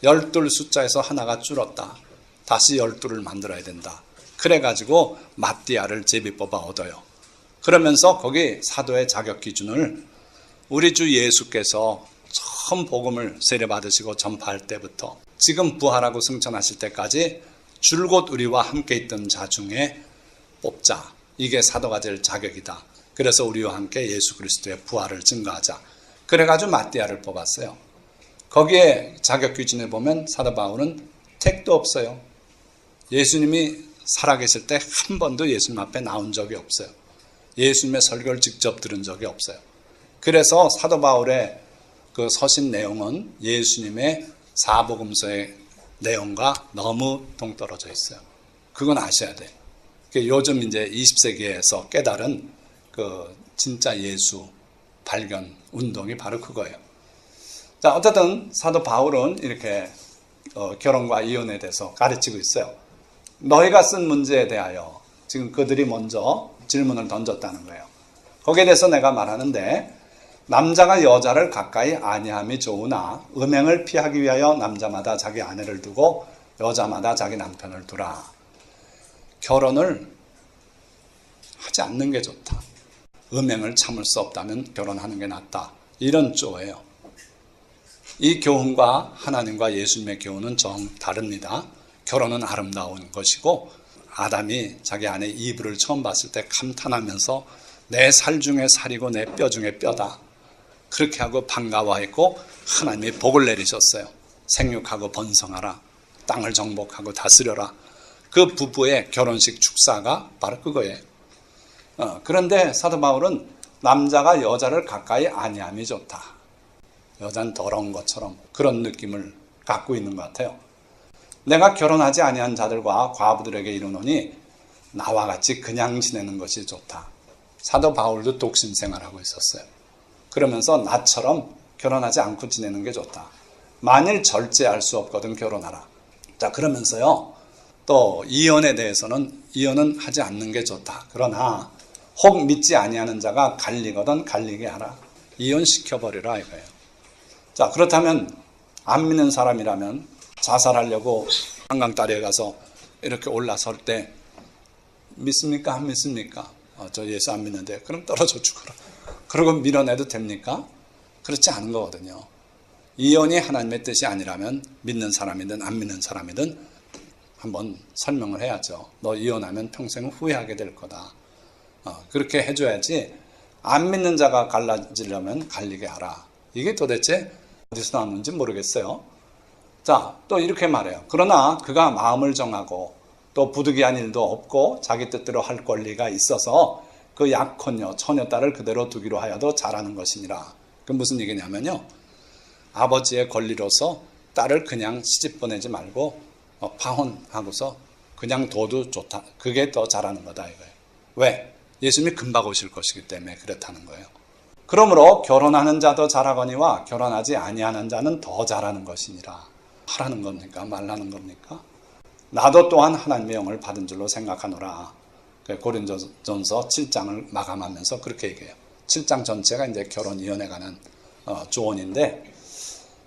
12 숫자에서 하나가 줄었다. 다시 12를 만들어야 된다. 그래가지고 마띠아를 제비 뽑아 얻어요. 그러면서 거기 사도의 자격 기준을 우리 주 예수께서 처음 복음을 세례받으시고 전파할 때부터 지금 부활하고 승천하실 때까지 줄곧 우리와 함께 있던 자 중에 뽑자. 이게 사도가 될 자격이다. 그래서 우리와 함께 예수 그리스도의 부활을 증거하자. 그래가지고 마띠아를 뽑았어요. 거기에 자격 기준에 보면 사도 바울은 택도 없어요. 예수님이 살아계실 때 한 번도 예수님 앞에 나온 적이 없어요. 예수님의 설교를 직접 들은 적이 없어요. 그래서 사도 바울의 그 서신 내용은 예수님의 사복음서의 내용과 너무 동떨어져 있어요. 그건 아셔야 돼요. 요즘 이제 20세기에서 깨달은 그 진짜 예수 발견 운동이 바로 그거예요. 자, 어쨌든 사도 바울은 이렇게 결혼과 이혼에 대해서 가르치고 있어요. 너희가 쓴 문제에 대하여 지금 그들이 먼저 질문을 던졌다는 거예요. 거기에 대해서 내가 말하는데 남자가 여자를 가까이 아니함이 좋으나 음행을 피하기 위하여 남자마다 자기 아내를 두고 여자마다 자기 남편을 두라. 결혼을 하지 않는 게 좋다. 음행을 참을 수 없다면 결혼하는 게 낫다. 이런 조예요. 이 교훈과 하나님과 예수님의 교훈은 정 다릅니다. 결혼은 아름다운 것이고 아담이 자기 아내 이브를 처음 봤을 때 감탄하면서 내 살 중에 살이고 내 뼈 중에 뼈다. 그렇게 하고 반가워했고 하나님이 복을 내리셨어요. 생육하고 번성하라. 땅을 정복하고 다스려라. 그 부부의 결혼식 축사가 바로 그거예요. 그런데 사도 바울은 남자가 여자를 가까이 아니함이 좋다. 여자는 더러운 것처럼 그런 느낌을 갖고 있는 것 같아요. 내가 결혼하지 아니한 자들과 과부들에게 이르노니 나와 같이 그냥 지내는 것이 좋다. 사도 바울도 독신 생활하고 있었어요. 그러면서 나처럼 결혼하지 않고 지내는 게 좋다. 만일 절제할 수 없거든 결혼하라. 자, 그러면서요. 또 이혼에 대해서는 이혼은 하지 않는 게 좋다. 그러나 혹 믿지 아니하는 자가 갈리거든 갈리게 하라. 이혼시켜버리라 이거예요. 자, 그렇다면 안 믿는 사람이라면 자살하려고 한강다리에 가서 이렇게 올라설 때 믿습니까? 안 믿습니까? 저 예수 안 믿는데 그럼 떨어져 죽어라. 그러고 밀어내도 됩니까? 그렇지 않은 거거든요. 이혼이 하나님의 뜻이 아니라면 믿는 사람이든 안 믿는 사람이든 한번 설명을 해야죠. 너 이혼하면 평생 후회하게 될 거다. 그렇게 해줘야지. 안 믿는 자가 갈라지려면 갈리게 하라. 이게 도대체 어디서 나왔는지 모르겠어요. 자, 또 이렇게 말해요. 그러나 그가 마음을 정하고 또 부득이한 일도 없고 자기 뜻대로 할 권리가 있어서 그 약혼녀, 처녀딸을 그대로 두기로 하여도 잘하는 것이니라. 그 무슨 얘기냐면요. 아버지의 권리로서 딸을 그냥 시집 보내지 말고 파혼하고서 그냥 둬도 좋다. 그게 더 잘하는 거다 이거예요. 왜? 예수님이 금방 오실 것이기 때문에 그렇다는 거예요. 그러므로 결혼하는 자도 잘하거니와 결혼하지 아니하는 자는 더 잘하는 것이니라. 하라는 겁니까? 말라는 겁니까? 나도 또한 하나님의 영을 받은 줄로 생각하노라. 고린도전서 7장을 마감하면서 그렇게 얘기해요. 7장 전체가 이제 결혼 이혼에 관한 조언인데,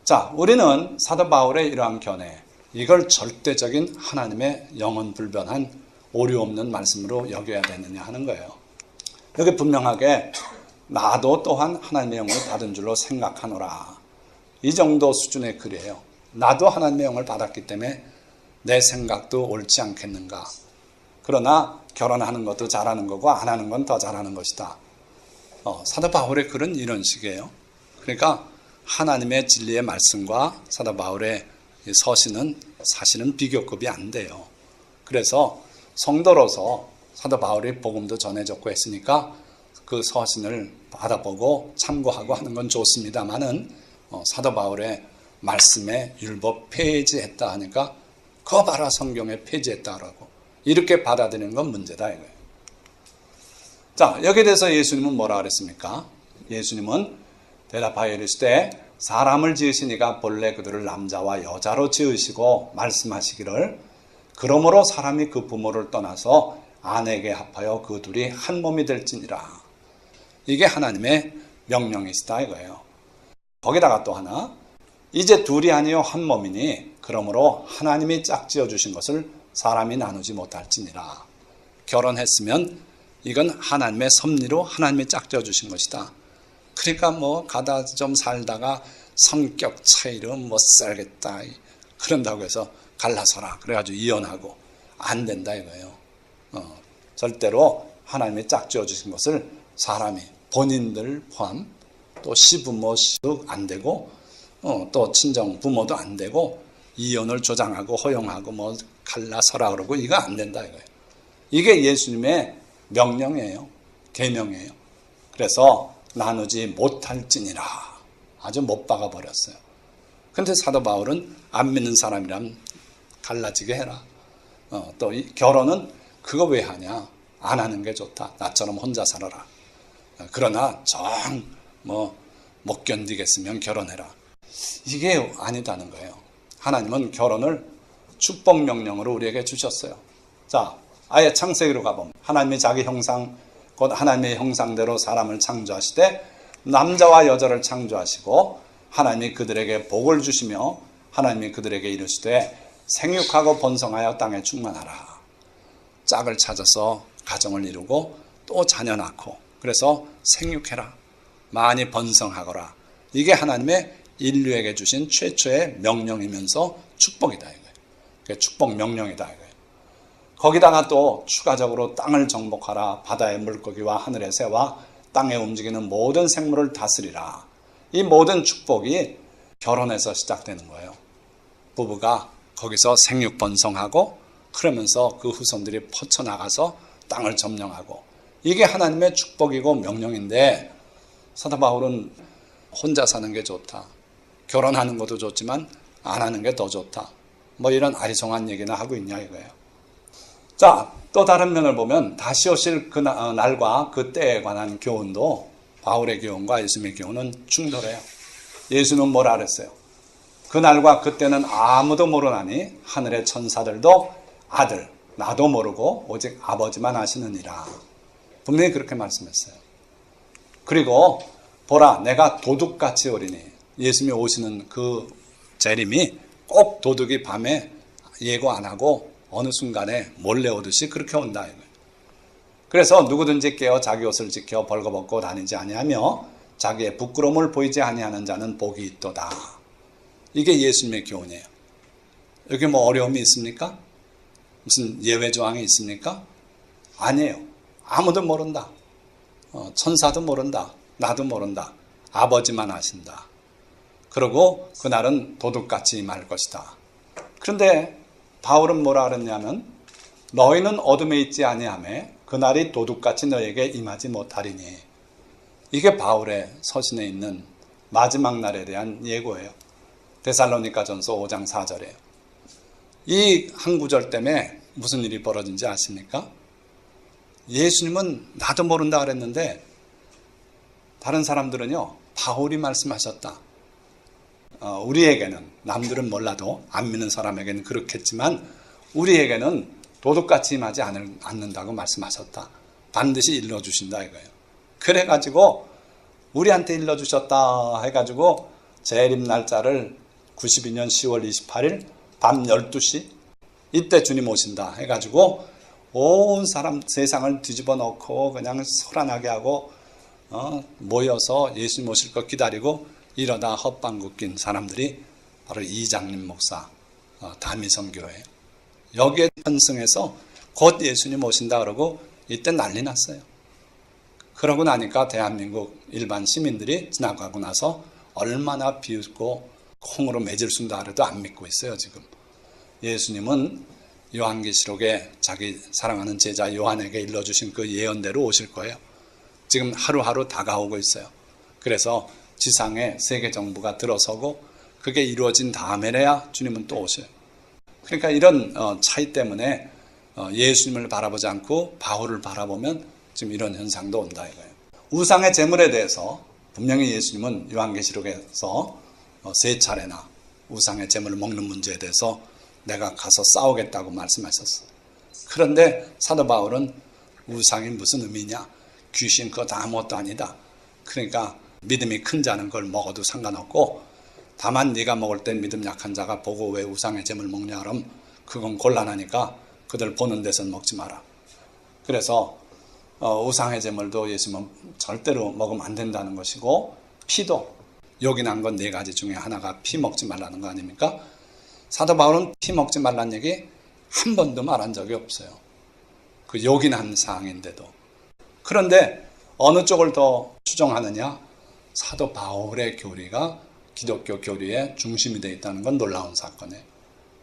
자, 우리는 사도 바울의 이러한 견해, 이걸 절대적인 하나님의 영원 불변한 오류 없는 말씀으로 여겨야 되느냐 하는 거예요. 여기 분명하게 나도 또한 하나님의 영을 받은 줄로 생각하노라. 이 정도 수준의 글이에요. 나도 하나님의 영을 받았기 때문에 내 생각도 옳지 않겠는가. 그러나 결혼하는 것도 잘하는 거고 안 하는 건 더 잘하는 것이다. 사도 바울의 글은 이런 식이에요. 그러니까 하나님의 진리의 말씀과 사도 바울의 서신은 사실은 비교급이 안 돼요. 그래서 성도로서 사도 바울이 복음도 전해줬고 했으니까 그 서신을 받아보고 참고하고 하는 건 좋습니다만은 사도 바울의 말씀에 율법 폐지했다 하니까 그거 봐라 성경에 폐지했다라고 이렇게 받아들이는 건 문제다 이거예요. 자, 여기에 대해서 예수님은 뭐라 그랬습니까? 예수님은 대답하여 이르시되 사람을 지으시니가 본래 그들을 남자와 여자로 지으시고 말씀하시기를 그러므로 사람이 그 부모를 떠나서 아내에게 합하여 그 둘이 한 몸이 될지니라. 이게 하나님의 명령이시다 이거예요. 거기다가 또 하나, 이제 둘이 아니요 한 몸이니 그러므로 하나님이 짝지어 주신 것을 사람이 나누지 못할지니라. 결혼했으면 이건 하나님의 섭리로 하나님이 짝지어 주신 것이다. 그러니까 뭐 가다 좀 살다가 성격 차이로 못 살겠다 그런다고 해서 갈라서라 그래가지고 이혼하고 안 된다 이거예요. 절대로 하나님이 짝지어 주신 것을 사람이 본인들 포함 또 시부모도 안 되고 또 친정 부모도 안 되고 이혼을 조장하고 허용하고 뭐 갈라서라 그러고 이거 안 된다 이거예요. 이게 예수님의 명령이에요. 계명이에요. 그래서 나누지 못할지니라. 아주 못 박아 버렸어요. 근데 사도 바울은 안 믿는 사람이라면 갈라지게 해라. 또 이 결혼은 그거 왜 하냐? 안 하는 게 좋다. 나처럼 혼자 살아라. 그러나 못 견디겠으면 결혼해라. 이게 아니다는 거예요. 하나님은 결혼을 축복 명령으로 우리에게 주셨어요. 자, 아예 창세기로 가보면 하나님이 자기 형상 곧 하나님의 형상대로 사람을 창조하시되 남자와 여자를 창조하시고 하나님이 그들에게 복을 주시며 하나님이 그들에게 이르시되 생육하고 번성하여 땅에 충만하라. 짝을 찾아서 가정을 이루고 또 자녀 낳고 그래서 생육해라. 많이 번성하거라. 이게 하나님의 인류에게 주신 최초의 명령이면서 축복이다 이거예요. 그게 축복 명령이다 이거예요. 거기다가 또 추가적으로 땅을 정복하라. 바다의 물고기와 하늘의 새와 땅에 움직이는 모든 생물을 다스리라. 이 모든 축복이 결혼에서 시작되는 거예요. 부부가 거기서 생육 번성하고 그러면서 그 후손들이 퍼쳐나가서 땅을 점령하고 이게 하나님의 축복이고 명령인데 사도 바울은 혼자 사는 게 좋다. 결혼하는 것도 좋지만 안 하는 게 더 좋다. 뭐 이런 아리송한 얘기나 하고 있냐 이거예요. 자, 또 다른 면을 보면 다시 오실 그 날과 그 때에 관한 교훈도 바울의 교훈과 예수님의 교훈은 충돌해요. 예수는 뭐라 그랬어요? 그 날과 그 때는 아무도 모르나니 하늘의 천사들도 아들 나도 모르고 오직 아버지만 아시느니라. 분명히 그렇게 말씀했어요. 그리고 보라 내가 도둑같이 오리니 예수님이 오시는 그 재림이 꼭 도둑이 밤에 예고 안 하고 어느 순간에 몰래 오듯이 그렇게 온다 이거예요. 그래서 누구든지 깨어 자기 옷을 지켜 벌거벗고 다니지 아니하며 자기의 부끄러움을 보이지 아니하는 자는 복이 있도다. 이게 예수님의 교훈이에요. 여기 뭐 어려움이 있습니까? 무슨 예외 조항이 있습니까? 아니에요. 아무도 모른다. 천사도 모른다. 나도 모른다. 아버지만 아신다. 그리고 그날은 도둑같이 임할 것이다. 그런데 바울은 뭐라 그랬냐면 너희는 어둠에 있지 아니하며 그날이 도둑같이 너에게 임하지 못하리니. 이게 바울의 서신에 있는 마지막 날에 대한 예고예요. 데살로니가전서 5장 4절이에요. 이 한 구절 때문에 무슨 일이 벌어진지 아십니까? 예수님은 나도 모른다 그랬는데 다른 사람들은요 바울이 말씀하셨다. 우리에게는 남들은 몰라도 안 믿는 사람에게는 그렇겠지만 우리에게는 도둑같이 임하지 않는다고 말씀하셨다. 반드시 일러주신다 이거예요. 그래가지고 우리한테 일러주셨다 해가지고 재림 날짜를 92년 10월 28일 밤 12시 이때 주님 오신다 해가지고 온 사람 세상을 뒤집어 놓고 그냥 소란하게 하고 모여서 예수님 오실 것 기다리고 이러다 헛방구 낀 사람들이 바로 이장림 목사 다미성교회 여기에 편승해서 곧 예수님 오신다 그러고 이때 난리 났어요. 그러고 나니까 대한민국 일반 시민들이 지나가고 나서 얼마나 비웃고 콩으로 매질 순다 그래도 안 믿고 있어요 지금. 예수님은 요한계시록에 자기 사랑하는 제자 요한에게 일러주신 그 예언대로 오실 거예요. 지금 하루하루 다가오고 있어요. 그래서 지상에 세계 정부가 들어서고 그게 이루어진 다음에야 주님은 또 오셔요. 그러니까 이런 차이 때문에 예수님을 바라보지 않고 바울을 바라보면 지금 이런 현상도 온다 이거예요. 우상의 제물에 대해서 분명히 예수님은 요한계시록에서 3차례나 우상의 제물을 먹는 문제에 대해서 내가 가서 싸우겠다고 말씀하셨어요. 그런데 사도 바울은 우상이 무슨 의미냐? 귀신 그거 다 아무것도 아니다. 그러니까 믿음이 큰 자는 그걸 먹어도 상관없고 다만 네가 먹을 때 믿음 약한 자가 보고 왜 우상의 제물 먹냐 그럼 그건 곤란하니까 그들 보는 데선 먹지 마라. 그래서 우상의 제물도 예수님은 절대로 먹으면 안 된다는 것이고 피도 요긴한 건 4가지 중에 하나가 피 먹지 말라는 거 아닙니까? 사도 바울은 피 먹지 말라는 얘기 한 번도 말한 적이 없어요. 그 요긴한 사항인데도. 그런데 어느 쪽을 더 추종하느냐? 사도 바울의 교리가 기독교 교리의 중심이 되어 있다는 건 놀라운 사건이에요.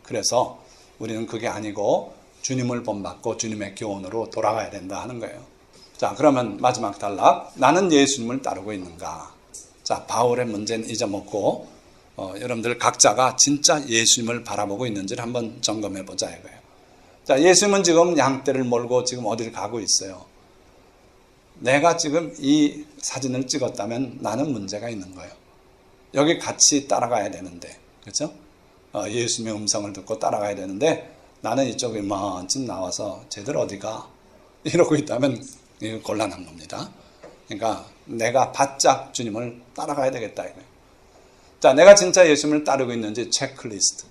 그래서 우리는 그게 아니고 주님을 본받고 주님의 교훈으로 돌아가야 된다 하는 거예요. 자, 그러면 마지막 단락. 나는 예수님을 따르고 있는가? 자, 바울의 문제는 잊어먹고 여러분들 각자가 진짜 예수님을 바라보고 있는지를 한번 점검해 보자 이거예요. 자, 예수님은 지금 양떼를 몰고 지금 어디를 가고 있어요. 내가 지금 이 사진을 찍었다면 나는 문제가 있는 거예요. 여기 같이 따라가야 되는데, 그렇죠? 예수님의 음성을 듣고 따라가야 되는데 나는 이쪽에 먼쯤 나와서 쟤들 어디가? 이러고 있다면 이거 곤란한 겁니다. 그러니까 내가 바짝 주님을 따라가야 되겠다 이거예요. 자, 내가 진짜 예수님을 따르고 있는지 체크리스트.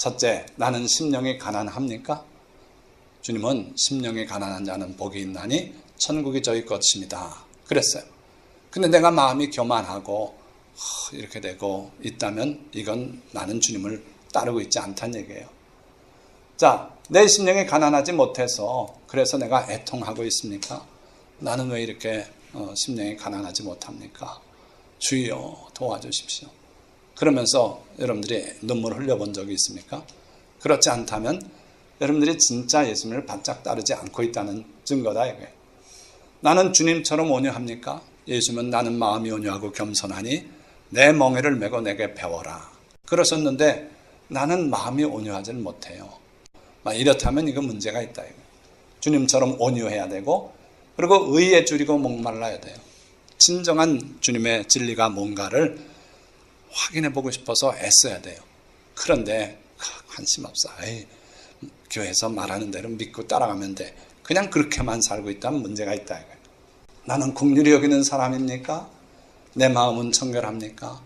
첫째, 나는 심령이 가난합니까? 주님은 심령이 가난한 자는 복이 있나니 천국이 저희 것입니다. 그랬어요. 근데 내가 마음이 교만하고 이렇게 되고 있다면 이건 나는 주님을 따르고 있지 않다는 얘기예요. 자, 내 심령이 가난하지 못해서 그래서 내가 애통하고 있습니까? 나는 왜 이렇게 심령이 가난하지 못합니까? 주여 도와주십시오. 그러면서 여러분들이 눈물 흘려본 적이 있습니까? 그렇지 않다면 여러분들이 진짜 예수님을 바짝 따르지 않고 있다는 증거다 이거예요. 나는 주님처럼 온유합니까? 예수님은 나는 마음이 온유하고 겸손하니 내 멍에를 메고 내게 배워라. 그러셨는데 나는 마음이 온유하지는 못해요. 이렇다면 이거 문제가 있다 이거예요. 주님처럼 온유해야 되고 그리고 의에 줄이고 목말라야 돼요. 진정한 주님의 진리가 뭔가를 확인해 보고 싶어서 애써야 돼요. 그런데 관심 없어. 교회에서 말하는 대로 믿고 따라가면 돼. 그냥 그렇게만 살고 있다면 문제가 있다 이거예요. 나는 긍휼히 여기는 사람입니까? 내 마음은 청결합니까?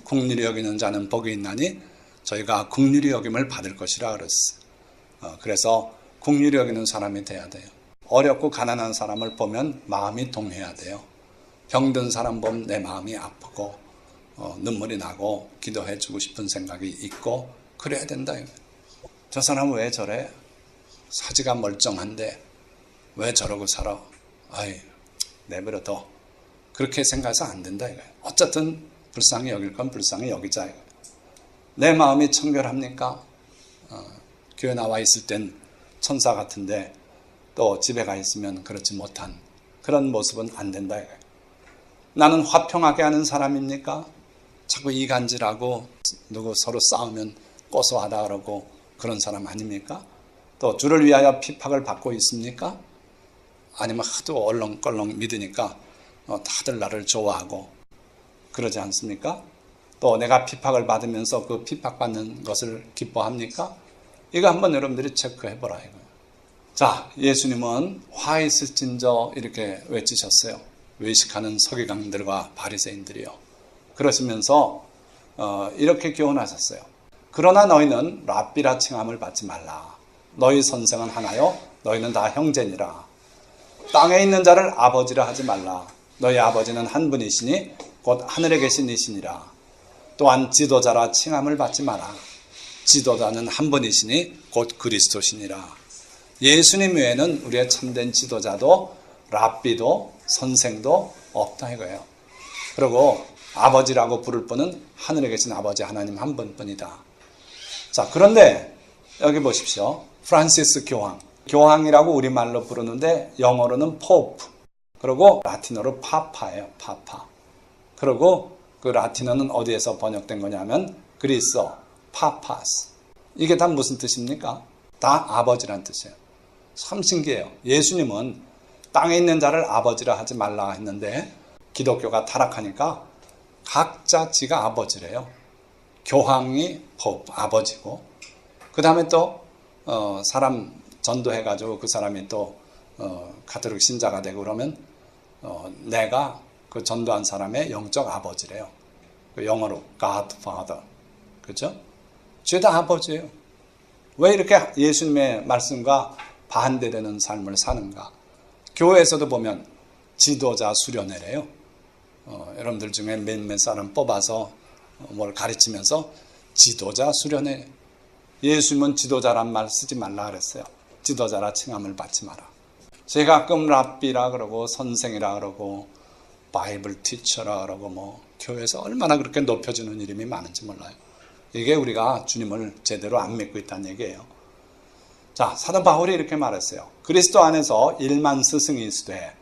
긍휼히 여기는 자는 복이 있나니 저희가 긍휼히 여김을 받을 것이라 그랬어요. 그래서 긍휼히 여기는 사람이 돼야 돼요. 어렵고 가난한 사람을 보면 마음이 동해야 돼요. 병든 사람 보면 내 마음이 아프고 눈물이 나고 기도해 주고 싶은 생각이 있고 그래야 된다. 저 사람은 왜 저래? 사지가 멀쩡한데 왜 저러고 살아? 내버려둬. 그렇게 생각해서 안 된다 이거예요. 어쨌든 불쌍히 여길 건 불쌍히 여기자 이거예요. 내 마음이 청결합니까? 교회 나와 있을 땐 천사 같은데 또 집에 가 있으면 그렇지 못한 그런 모습은 안 된다 이거예요. 나는 화평하게 하는 사람입니까? 자꾸 이간질하고 누구 서로 싸우면 고소하다 그러고 그런 사람 아닙니까? 또 주를 위하여 핍박을 받고 있습니까? 아니면 하도 얼렁껄렁 믿으니까 다들 나를 좋아하고 그러지 않습니까? 또 내가 핍박을 받으면서 그 핍박받는 것을 기뻐합니까? 이거 한번 여러분들이 체크해보라 이거예요. 자, 예수님은 화 있을진저 이렇게 외치셨어요. 외식하는 서기관들과 바리새인들이요. 그러시면서 이렇게 교훈하셨어요. 그러나 너희는 랍비라 칭함을 받지 말라. 너희 선생은 하나요? 너희는 다 형제니라. 땅에 있는 자를 아버지라 하지 말라. 너희 아버지는 한 분이시니 곧 하늘에 계신 이시니라. 또한 지도자라 칭함을 받지 마라. 지도자는 한 분이시니 곧 그리스도시니라. 예수님 외에는 우리의 참된 지도자도 랍비도 선생도 없다 이거예요. 그리고 아버지라고 부를 분은 하늘에 계신 아버지 하나님 한 분뿐이다. 자, 그런데 여기 보십시오. 프란시스 교황. 교황이라고 우리말로 부르는데 영어로는 포프. 그리고 라틴어로 파파예요. 파파. 그리고 그 라틴어는 어디에서 번역된 거냐면 그리스어 파파스. 이게 다 무슨 뜻입니까? 다 아버지란 뜻이에요. 참 신기해요. 예수님은 땅에 있는 자를 아버지라 하지 말라 했는데 기독교가 타락하니까 각자 지가 아버지래요. 교황이 포프 아버지고 그 다음에 또 사람 전도해가지고 그 사람이 또 가톨릭 신자가 되고 그러면 내가 그 전도한 사람의 영적 아버지래요. 영어로 God Father. 그렇죠? 죄다 아버지예요. 왜 이렇게 예수님의 말씀과 반대되는 삶을 사는가? 교회에서도 보면 지도자 수련회래요. 여러분들 중에 몇몇 사람 뽑아서 뭘 가르치면서 지도자 수련회. 예수님은 지도자란 말 쓰지 말라 그랬어요. 지도자라 칭함을 받지 마라. 제가 가끔 랍비라 그러고 선생이라 그러고 바이블 티처라 그러고 교회에서 얼마나 그렇게 높여주는 이름이 많은지 몰라요. 이게 우리가 주님을 제대로 안 믿고 있다는 얘기예요. 자, 사도 바울이 이렇게 말했어요. 그리스도 안에서 1만 스승이 있으되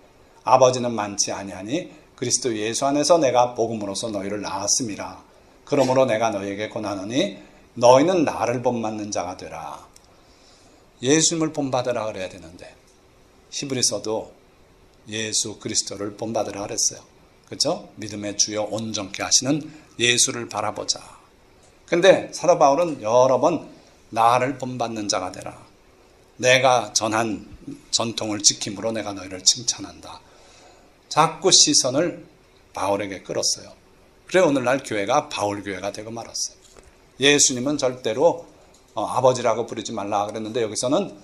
아버지는 많지 아니하니 그리스도 예수 안에서 내가 복음으로서 너희를 낳았음이라. 그러므로 내가 너희에게 권하노니 너희는 나를 본받는 자가 되라. 예수님을 본받으라 그래야 되는데 히브리서도 예수 그리스도를 본받으라 그랬어요. 그렇죠? 믿음의 주요 온전케 하시는 예수를 바라보자. 근데 사도 바울은 여러 번 나를 본받는 자가 되라. 내가 전한 전통을 지킴으로 내가 너희를 칭찬한다. 자꾸 시선을 바울에게 끌었어요. 그래 오늘날 교회가 바울 교회가 되고 말았어요. 예수님은 절대로 아버지라고 부르지 말라 그랬는데 여기서는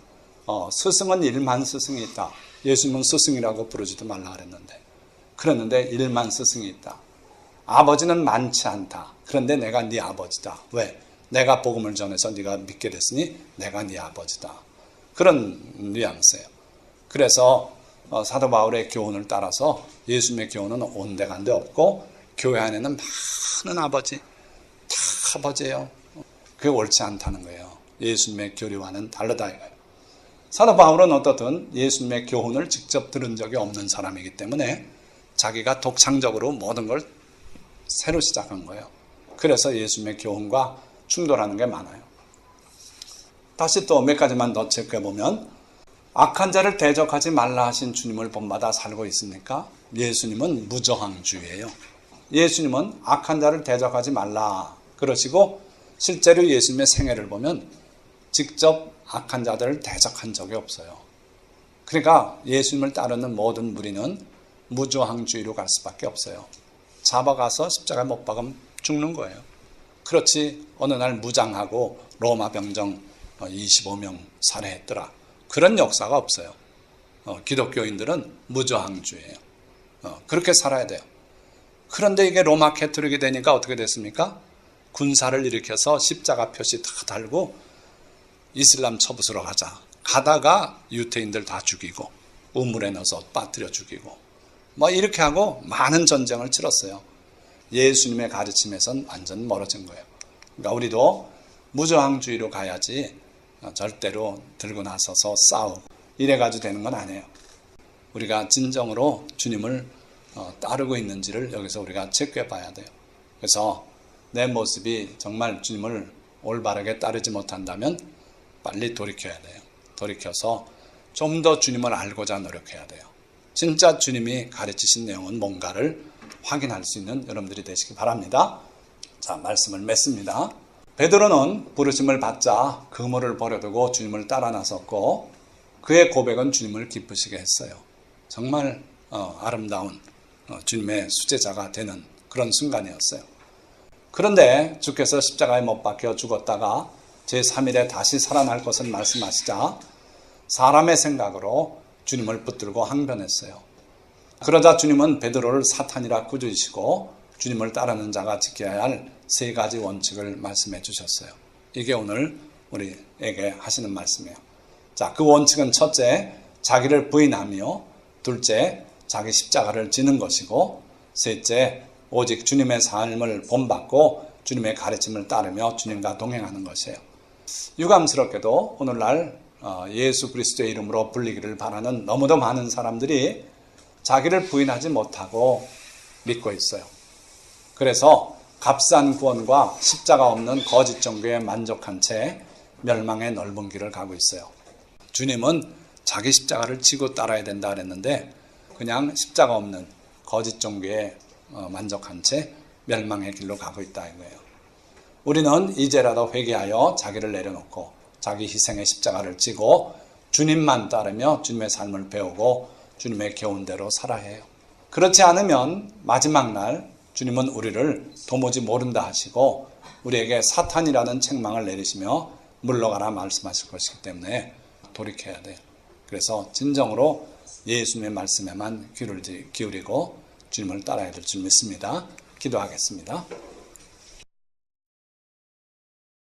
스승은 1만 스승이 있다. 예수님은 스승이라고 부르지도 말라 그랬는데 그랬는데 1만 스승이 있다. 아버지는 많지 않다. 그런데 내가 네 아버지다. 왜? 내가 복음을 전해서 네가 믿게 됐으니 내가 네 아버지다. 그런 뉘앙스예요. 그래서 사도 바울의 교훈을 따라서 예수님의 교훈은 온데간데 없고 교회 안에는 많은 아버지, 다 아버지예요. 그게 옳지 않다는 거예요. 예수님의 교리와는 다르다 이거예요. 사도 바울은 어떻든 예수님의 교훈을 직접 들은 적이 없는 사람이기 때문에 자기가 독창적으로 모든 걸 새로 시작한 거예요. 그래서 예수님의 교훈과 충돌하는 게 많아요. 다시 또 몇 가지만 더 체크해 보면 악한 자를 대적하지 말라 하신 주님을 본받아 살고 있습니까? 예수님은 무저항주의예요. 예수님은 악한 자를 대적하지 말라 그러시고 실제로 예수님의 생애를 보면 직접 악한 자들을 대적한 적이 없어요. 그러니까 예수님을 따르는 모든 무리는 무저항주의로 갈 수밖에 없어요. 잡아가서 십자가에 못 박으면 죽는 거예요. 그렇지 어느 날 무장하고 로마 병정 25명 살해했더라. 그런 역사가 없어요. 기독교인들은 무저항주의예요. 그렇게 살아야 돼요. 그런데 이게 로마 캐토릭이 되니까 어떻게 됐습니까? 군사를 일으켜서 십자가 표시 다 달고 이슬람 처부수러 가자. 가다가 유태인들 다 죽이고 우물에 넣어서 빠뜨려 죽이고 뭐 이렇게 하고 많은 전쟁을 치렀어요. 예수님의 가르침에선 완전 멀어진 거예요. 그러니까 우리도 무저항주의로 가야지 절대로 들고 나서서 싸우고 이래가지고 되는 건 아니에요. 우리가 진정으로 주님을 따르고 있는지를 여기서 우리가 체크해 봐야 돼요. 그래서 내 모습이 정말 주님을 올바르게 따르지 못한다면 빨리 돌이켜야 돼요. 돌이켜서 좀 더 주님을 알고자 노력해야 돼요. 진짜 주님이 가르치신 내용은 뭔가를 확인할 수 있는 여러분들이 되시기 바랍니다. 자, 말씀을 맺습니다. 베드로는 부르심을 받자 그물을 버려두고 주님을 따라 나섰고 그의 고백은 주님을 기쁘시게 했어요. 정말 아름다운 주님의 수제자가 되는 그런 순간이었어요. 그런데 주께서 십자가에 못 박혀 죽었다가 제3일에 다시 살아날 것을 말씀하시자 사람의 생각으로 주님을 붙들고 항변했어요. 그러자 주님은 베드로를 사탄이라 꾸짖으시고 주님을 따르는 자가 지켜야 할 3가지 원칙을 말씀해 주셨어요. 이게 오늘 우리에게 하시는 말씀이에요. 자, 그 원칙은 첫째, 자기를 부인하며 둘째, 자기 십자가를 지는 것이고 셋째, 오직 주님의 삶을 본받고 주님의 가르침을 따르며 주님과 동행하는 것이에요. 유감스럽게도 오늘날 예수 그리스도의 이름으로 불리기를 바라는 너무도 많은 사람들이 자기를 부인하지 못하고 믿고 있어요. 그래서 값싼 구원과 십자가 없는 거짓 종교에 만족한 채 멸망의 넓은 길을 가고 있어요. 주님은 자기 십자가를 지고 따라야 된다 그랬는데 그냥 십자가 없는 거짓 종교에 만족한 채 멸망의 길로 가고 있다 이거예요. 우리는 이제라도 회개하여 자기를 내려놓고 자기 희생의 십자가를 지고 주님만 따르며 주님의 삶을 배우고 주님의 교훈대로 살아야 해요. 그렇지 않으면 마지막 날 주님은 우리를 도무지 모른다 하시고 우리에게 사탄이라는 책망을 내리시며 물러가라 말씀하실 것이기 때문에 돌이켜야 돼요. 그래서 진정으로 예수님의 말씀에만 귀를 기울이고 주님을 따라야 될 줄 믿습니다. 기도하겠습니다.